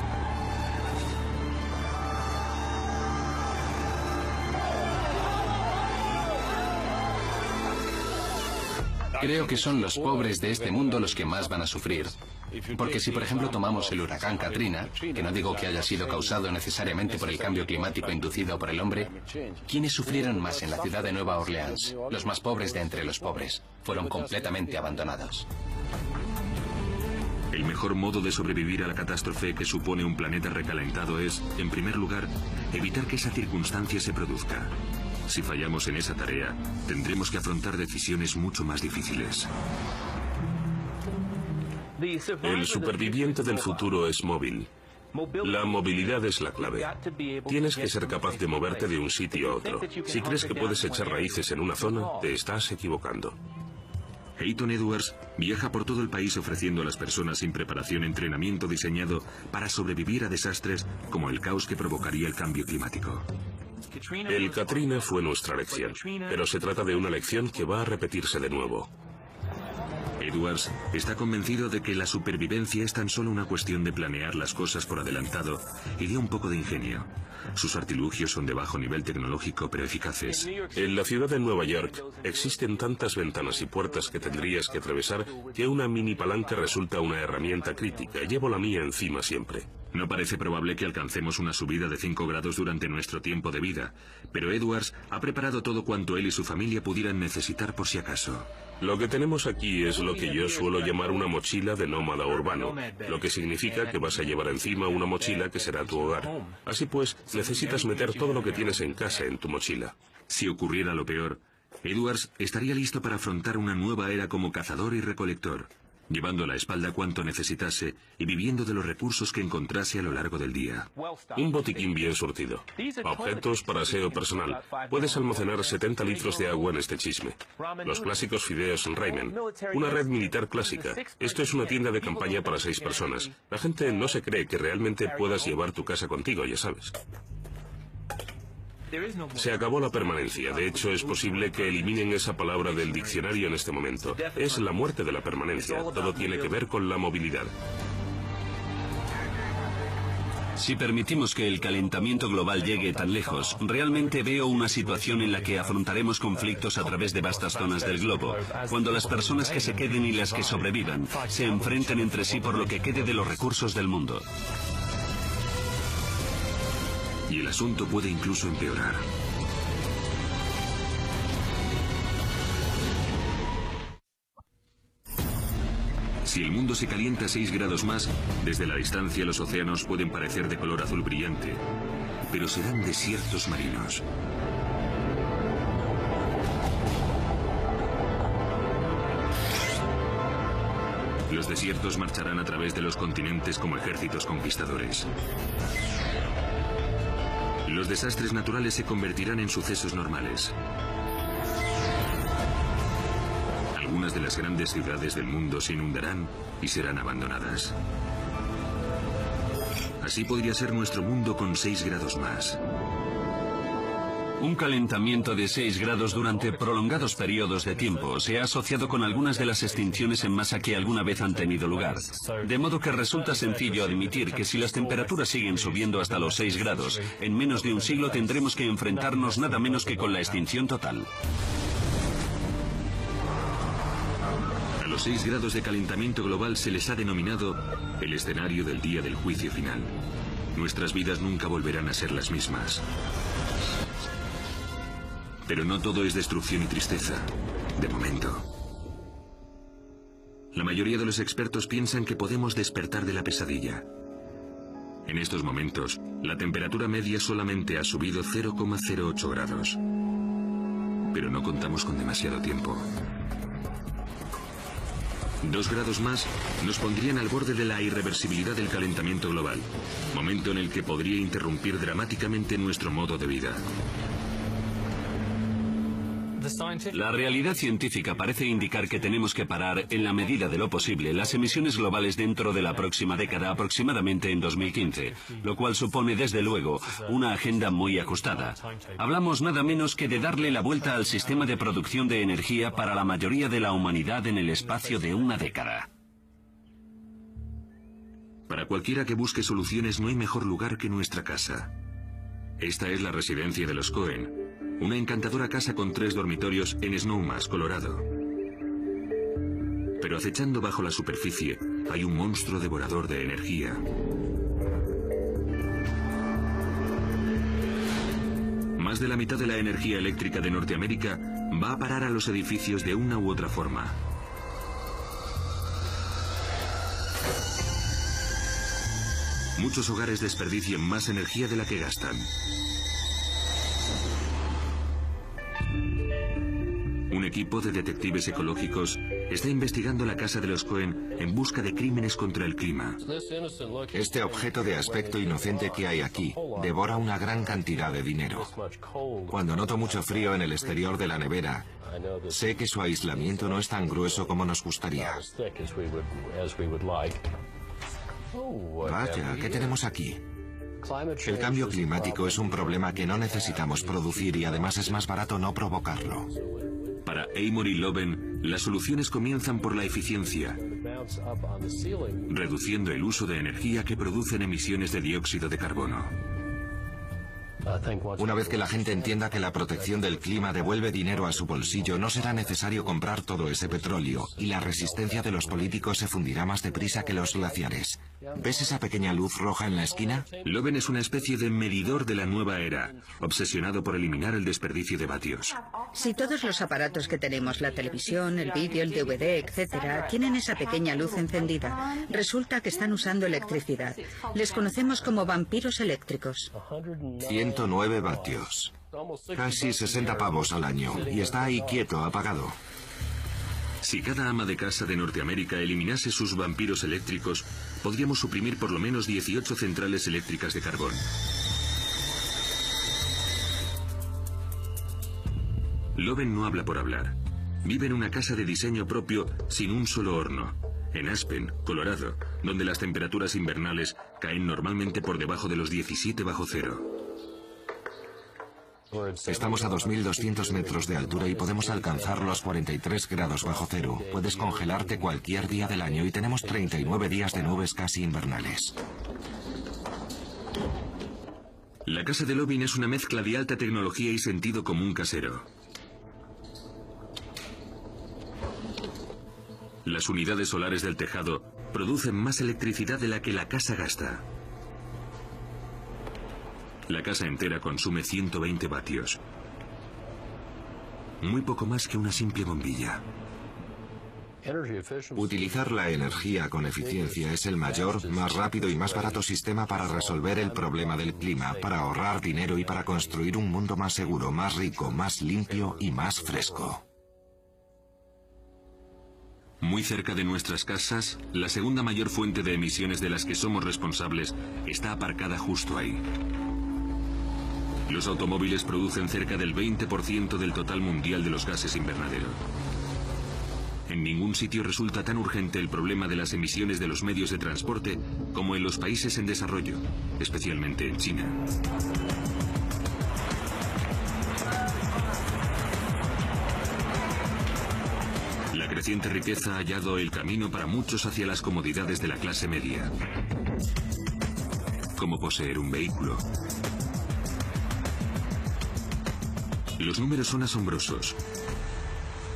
Creo que son los pobres de este mundo los que más van a sufrir. Porque si por ejemplo tomamos el huracán Katrina, que no digo que haya sido causado necesariamente por el cambio climático inducido por el hombre, ¿quiénes sufrieron más en la ciudad de Nueva Orleans? Los más pobres de entre los pobres. Fueron completamente abandonados. El mejor modo de sobrevivir a la catástrofe que supone un planeta recalentado es, en primer lugar, evitar que esa circunstancia se produzca. Si fallamos en esa tarea, tendremos que afrontar decisiones mucho más difíciles. El superviviente del futuro es móvil. La movilidad es la clave. Tienes que ser capaz de moverte de un sitio a otro. Si crees que puedes echar raíces en una zona, te estás equivocando. Hayton Edwards viaja por todo el país ofreciendo a las personas sin preparación entrenamiento diseñado para sobrevivir a desastres como el caos que provocaría el cambio climático. El Katrina fue nuestra lección, pero se trata de una lección que va a repetirse de nuevo. Edwards está convencido de que la supervivencia es tan solo una cuestión de planear las cosas por adelantado y de un poco de ingenio. Sus artilugios son de bajo nivel tecnológico pero eficaces. En la ciudad de Nueva York existen tantas ventanas y puertas que tendrías que atravesar que una mini palanca resulta una herramienta crítica. Llevo la mía encima siempre. No parece probable que alcancemos una subida de 5 grados durante nuestro tiempo de vida, pero Edwards ha preparado todo cuanto él y su familia pudieran necesitar por si acaso. Lo que tenemos aquí es lo que yo suelo llamar una mochila de nómada urbano, lo que significa que vas a llevar encima una mochila que será tu hogar. Así pues, necesitas meter todo lo que tienes en casa en tu mochila. Si ocurriera lo peor, Edwards estaría listo para afrontar una nueva era como cazador y recolector, llevando a la espalda cuanto necesitase y viviendo de los recursos que encontrase a lo largo del día. Un botiquín bien surtido. Objetos para aseo personal. Puedes almacenar 70 litros de agua en este chisme. Los clásicos fideos ramen. Una red militar clásica. Esto es una tienda de campaña para 6 personas. La gente no se cree que realmente puedas llevar tu casa contigo, ya sabes. Se acabó la permanencia. De hecho, es posible que eliminen esa palabra del diccionario en este momento. Es la muerte de la permanencia. Todo tiene que ver con la movilidad. Si permitimos que el calentamiento global llegue tan lejos, realmente veo una situación en la que afrontaremos conflictos a través de vastas zonas del globo, cuando las personas que se queden y las que sobrevivan se enfrenten entre sí por lo que quede de los recursos del mundo. Y el asunto puede incluso empeorar. Si el mundo se calienta 6 grados más, desde la distancia los océanos pueden parecer de color azul brillante, pero serán desiertos marinos. Los desiertos marcharán a través de los continentes como ejércitos conquistadores. Los desastres naturales se convertirán en sucesos normales. Algunas de las grandes ciudades del mundo se inundarán y serán abandonadas. Así podría ser nuestro mundo con 6 grados más. Un calentamiento de 6 grados durante prolongados periodos de tiempo se ha asociado con algunas de las extinciones en masa que alguna vez han tenido lugar. De modo que resulta sencillo admitir que si las temperaturas siguen subiendo hasta los 6 grados, en menos de un siglo tendremos que enfrentarnos nada menos que con la extinción total. A los 6 grados de calentamiento global se les ha denominado el escenario del día del juicio final. Nuestras vidas nunca volverán a ser las mismas. Pero no todo es destrucción y tristeza, de momento. La mayoría de los expertos piensan que podemos despertar de la pesadilla. En estos momentos, la temperatura media solamente ha subido 0,08 grados. Pero no contamos con demasiado tiempo. 2 grados más nos pondrían al borde de la irreversibilidad del calentamiento global, momento en el que podría interrumpir dramáticamente nuestro modo de vida. La realidad científica parece indicar que tenemos que parar, en la medida de lo posible, las emisiones globales dentro de la próxima década, aproximadamente en 2015, lo cual supone, desde luego, una agenda muy ajustada. Hablamos nada menos que de darle la vuelta al sistema de producción de energía para la mayoría de la humanidad en el espacio de una década. Para cualquiera que busque soluciones no hay mejor lugar que nuestra casa. Esta es la residencia de los Cohen. Una encantadora casa con 3 dormitorios en Snowmass, Colorado. Pero acechando bajo la superficie hay un monstruo devorador de energía. Más de la mitad de la energía eléctrica de Norteamérica va a parar a los edificios de una u otra forma. Muchos hogares desperdician más energía de la que gastan. Un equipo de detectives ecológicos está investigando la casa de los Cohen en busca de crímenes contra el clima. Este objeto de aspecto inocente que hay aquí devora una gran cantidad de dinero. Cuando noto mucho frío en el exterior de la nevera, sé que su aislamiento no es tan grueso como nos gustaría. Vaya, ¿qué tenemos aquí? El cambio climático es un problema que no necesitamos producir y además es más barato no provocarlo. Para Amory Loven, las soluciones comienzan por la eficiencia, reduciendo el uso de energía que producen emisiones de dióxido de carbono. Una vez que la gente entienda que la protección del clima devuelve dinero a su bolsillo, no será necesario comprar todo ese petróleo y la resistencia de los políticos se fundirá más deprisa que los glaciares. ¿Ves esa pequeña luz roja en la esquina? Loven es una especie de medidor de la nueva era, obsesionado por eliminar el desperdicio de vatios. Si todos los aparatos que tenemos, la televisión, el vídeo, el DVD, etcétera, tienen esa pequeña luz encendida, resulta que están usando electricidad. Les conocemos como vampiros eléctricos. 109 vatios. Casi 60 pavos al año. Y está ahí quieto, apagado. Si cada ama de casa de Norteamérica eliminase sus vampiros eléctricos, podríamos suprimir por lo menos 18 centrales eléctricas de carbón. Loven no habla por hablar. Vive en una casa de diseño propio sin un solo horno, en Aspen, Colorado, donde las temperaturas invernales caen normalmente por debajo de los 17 bajo cero. Estamos a 2.200 metros de altura y podemos alcanzar los 43 grados bajo cero. Puedes congelarte cualquier día del año y tenemos 39 días de nubes casi invernales. La casa de Loven es una mezcla de alta tecnología y sentido común casero. Las unidades solares del tejado producen más electricidad de la que la casa gasta. La casa entera consume 120 vatios. Muy poco más que una simple bombilla. Utilizar la energía con eficiencia es el mayor, más rápido y más barato sistema para resolver el problema del clima, para ahorrar dinero y para construir un mundo más seguro, más rico, más limpio y más fresco. Muy cerca de nuestras casas, la segunda mayor fuente de emisiones de las que somos responsables está aparcada justo ahí. Los automóviles producen cerca del 20% del total mundial de los gases invernadero. En ningún sitio resulta tan urgente el problema de las emisiones de los medios de transporte como en los países en desarrollo, especialmente en China. creciente riqueza ha hallado el camino para muchos hacia las comodidades de la clase media, como poseer un vehículo. Los números son asombrosos,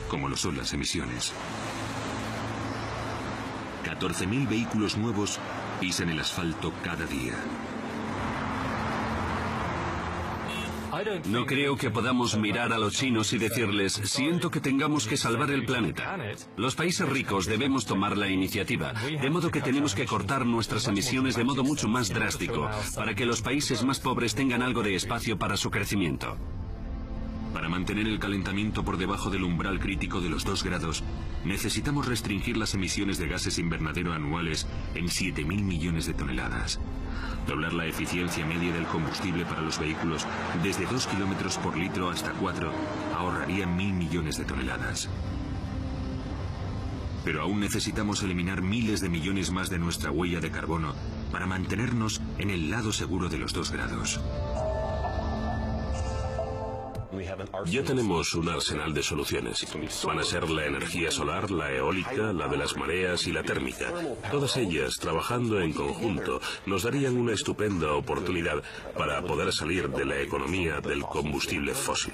como lo son las emisiones. 14.000 vehículos nuevos pisan el asfalto cada día. No creo que podamos mirar a los chinos y decirles, siento que tengamos que salvar el planeta. Los países ricos debemos tomar la iniciativa, de modo que tenemos que cortar nuestras emisiones de modo mucho más drástico, para que los países más pobres tengan algo de espacio para su crecimiento. Para mantener el calentamiento por debajo del umbral crítico de los 2 grados, necesitamos restringir las emisiones de gases invernadero anuales en 7.000 millones de toneladas. Doblar la eficiencia media del combustible para los vehículos desde 2 kilómetros por litro hasta 4 ahorraría 1.000 millones de toneladas. Pero aún necesitamos eliminar miles de millones más de nuestra huella de carbono para mantenernos en el lado seguro de los 2 grados. Ya tenemos un arsenal de soluciones. Van a ser la energía solar, la eólica, la de las mareas y la térmica. Todas ellas, trabajando en conjunto, nos darían una estupenda oportunidad para poder salir de la economía del combustible fósil.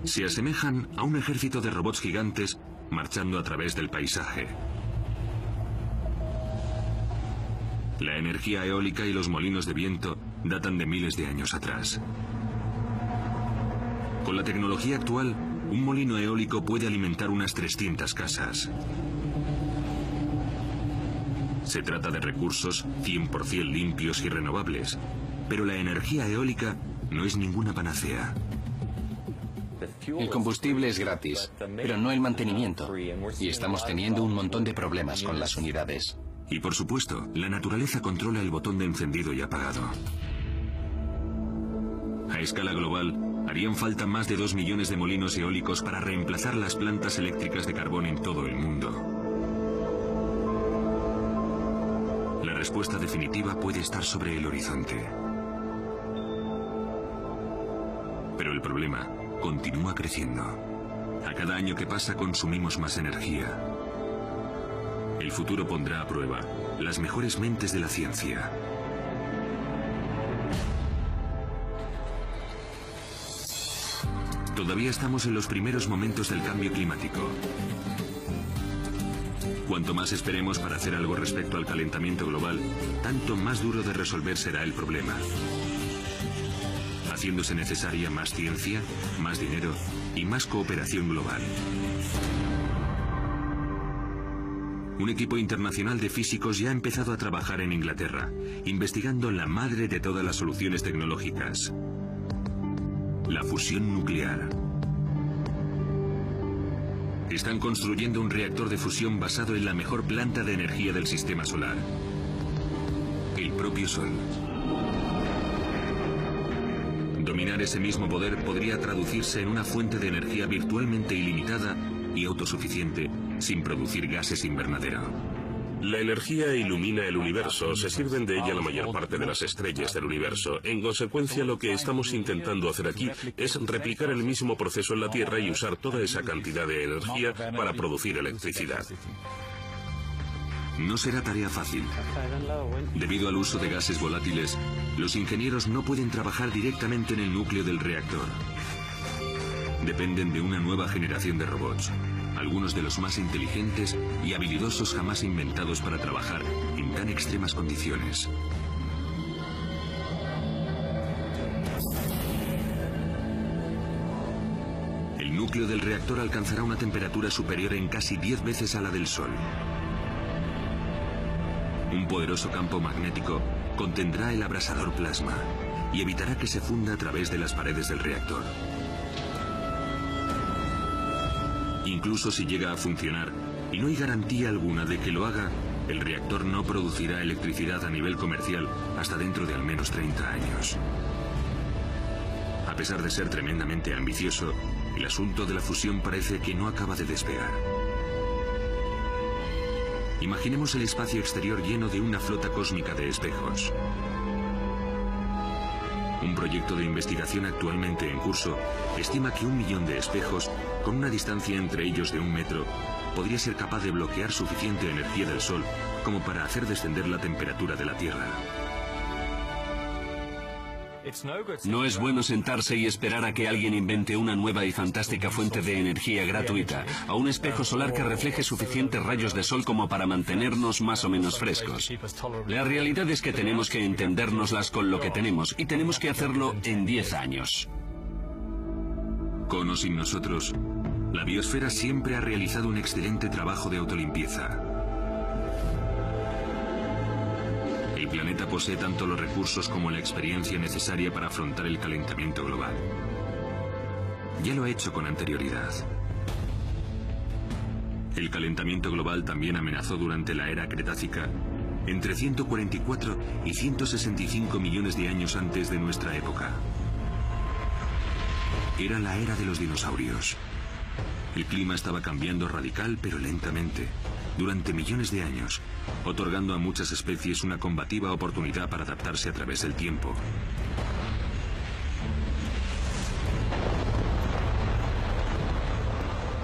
Se asemejan a un ejército de robots gigantes marchando a través del paisaje. La energía eólica y los molinos de viento datan de miles de años atrás. Con la tecnología actual, un molino eólico puede alimentar unas 300 casas. Se trata de recursos 100% limpios y renovables, pero la energía eólica no es ninguna panacea. El combustible es gratis, pero no el mantenimiento. Y estamos teniendo un montón de problemas con las unidades. Y por supuesto, la naturaleza controla el botón de encendido y apagado. A escala global, harían falta más de 2 millones de molinos eólicos para reemplazar las plantas eléctricas de carbón en todo el mundo. La respuesta definitiva puede estar sobre el horizonte. Pero el problema continúa creciendo. A cada año que pasa consumimos más energía. El futuro pondrá a prueba las mejores mentes de la ciencia. Todavía estamos en los primeros momentos del cambio climático. Cuanto más esperemos para hacer algo respecto al calentamiento global, tanto más duro de resolver será el problema, haciéndose necesaria más ciencia, más dinero y más cooperación global. Un equipo internacional de físicos ya ha empezado a trabajar en Inglaterra, investigando la madre de todas las soluciones tecnológicas: la fusión nuclear. Están construyendo un reactor de fusión basado en la mejor planta de energía del sistema solar, el propio Sol. Dominar ese mismo poder podría traducirse en una fuente de energía virtualmente ilimitada y autosuficiente, sin producir gases invernadero. La energía ilumina el universo, se sirven de ella la mayor parte de las estrellas del universo. En consecuencia, lo que estamos intentando hacer aquí es replicar el mismo proceso en la Tierra y usar toda esa cantidad de energía para producir electricidad. No será tarea fácil. Debido al uso de gases volátiles, los ingenieros no pueden trabajar directamente en el núcleo del reactor. Dependen de una nueva generación de robots, algunos de los más inteligentes y habilidosos jamás inventados para trabajar en tan extremas condiciones. El núcleo del reactor alcanzará una temperatura superior en casi 10 veces a la del Sol. Un poderoso campo magnético contendrá el abrasador plasma y evitará que se funda a través de las paredes del reactor. Incluso si llega a funcionar, y no hay garantía alguna de que lo haga, el reactor no producirá electricidad a nivel comercial hasta dentro de al menos 30 años. A pesar de ser tremendamente ambicioso, el asunto de la fusión parece que no acaba de despegar. Imaginemos el espacio exterior lleno de una flota cósmica de espejos. Un proyecto de investigación actualmente en curso estima que 1 millón de espejos, con una distancia entre ellos de 1 metro, podría ser capaz de bloquear suficiente energía del Sol como para hacer descender la temperatura de la Tierra. No es bueno sentarse y esperar a que alguien invente una nueva y fantástica fuente de energía gratuita, o un espejo solar que refleje suficientes rayos de sol como para mantenernos más o menos frescos. La realidad es que tenemos que entendérnoslas con lo que tenemos, y tenemos que hacerlo en 10 años. Con o sin nosotros, la biosfera siempre ha realizado un excelente trabajo de autolimpieza. El planeta posee tanto los recursos como la experiencia necesaria para afrontar el calentamiento global. Ya lo ha hecho con anterioridad. El calentamiento global también amenazó durante la era Cretácica, entre 144 y 165 millones de años antes de nuestra época. Era la era de los dinosaurios. El clima estaba cambiando radical pero lentamente, durante millones de años, otorgando a muchas especies una combativa oportunidad para adaptarse a través del tiempo.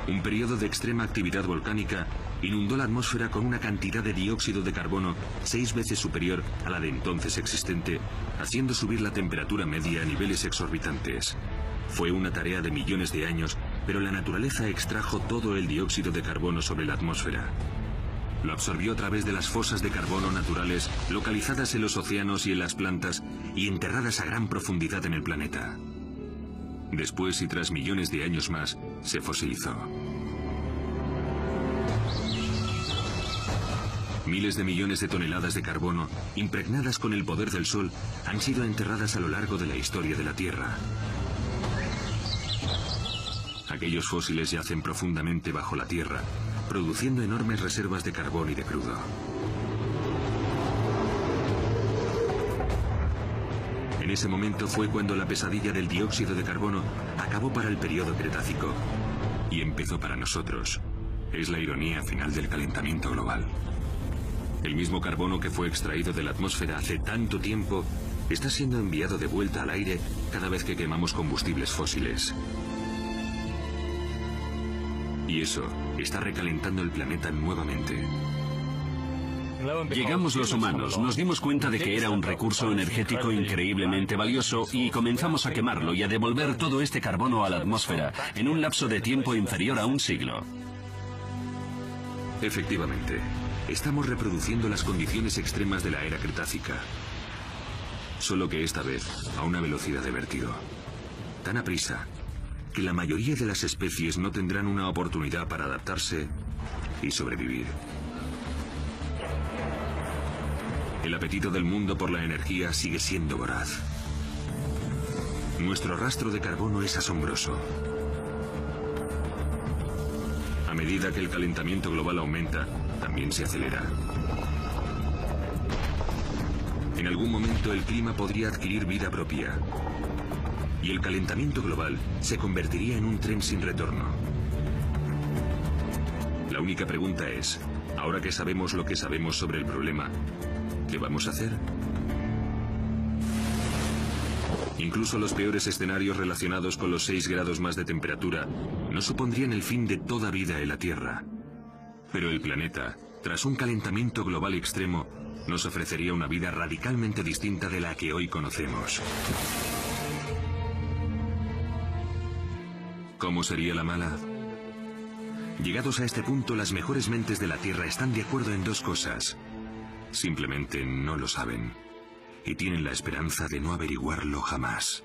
Un periodo de extrema actividad volcánica inundó la atmósfera con una cantidad de dióxido de carbono 6 veces superior a la de entonces existente, haciendo subir la temperatura media a niveles exorbitantes. Fue una tarea de millones de años, pero la naturaleza extrajo todo el dióxido de carbono sobre la atmósfera. Lo absorbió a través de las fosas de carbono naturales localizadas en los océanos y en las plantas y enterradas a gran profundidad en el planeta. Después y tras millones de años más, se fosilizó. Miles de millones de toneladas de carbono, impregnadas con el poder del Sol, han sido enterradas a lo largo de la historia de la Tierra. Aquellos fósiles yacen profundamente bajo la Tierra, produciendo enormes reservas de carbón y de crudo. En ese momento fue cuando la pesadilla del dióxido de carbono acabó para el periodo Cretácico y empezó para nosotros. Es la ironía final del calentamiento global. El mismo carbono que fue extraído de la atmósfera hace tanto tiempo está siendo enviado de vuelta al aire cada vez que quemamos combustibles fósiles. Y eso está recalentando el planeta nuevamente. Llegamos los humanos, nos dimos cuenta de que era un recurso energético increíblemente valioso y comenzamos a quemarlo y a devolver todo este carbono a la atmósfera en un lapso de tiempo inferior a 1 siglo. Efectivamente, estamos reproduciendo las condiciones extremas de la era Cretácica. Solo que esta vez a una velocidad de vértigo. Tan aprisa que la mayoría de las especies no tendrán una oportunidad para adaptarse y sobrevivir. El apetito del mundo por la energía sigue siendo voraz. Nuestro rastro de carbono es asombroso. A medida que el calentamiento global aumenta, también se acelera. En algún momento el clima podría adquirir vida propia y el calentamiento global se convertiría en un tren sin retorno. La única pregunta es, ahora que sabemos lo que sabemos sobre el problema, ¿qué vamos a hacer? Incluso los peores escenarios relacionados con los 6 grados más de temperatura no supondrían el fin de toda vida en la Tierra. Pero el planeta, tras un calentamiento global extremo, nos ofrecería una vida radicalmente distinta de la que hoy conocemos. ¿Cómo sería la mala? Llegados a este punto, las mejores mentes de la Tierra están de acuerdo en 2 cosas. Simplemente no lo saben y tienen la esperanza de no averiguarlo jamás.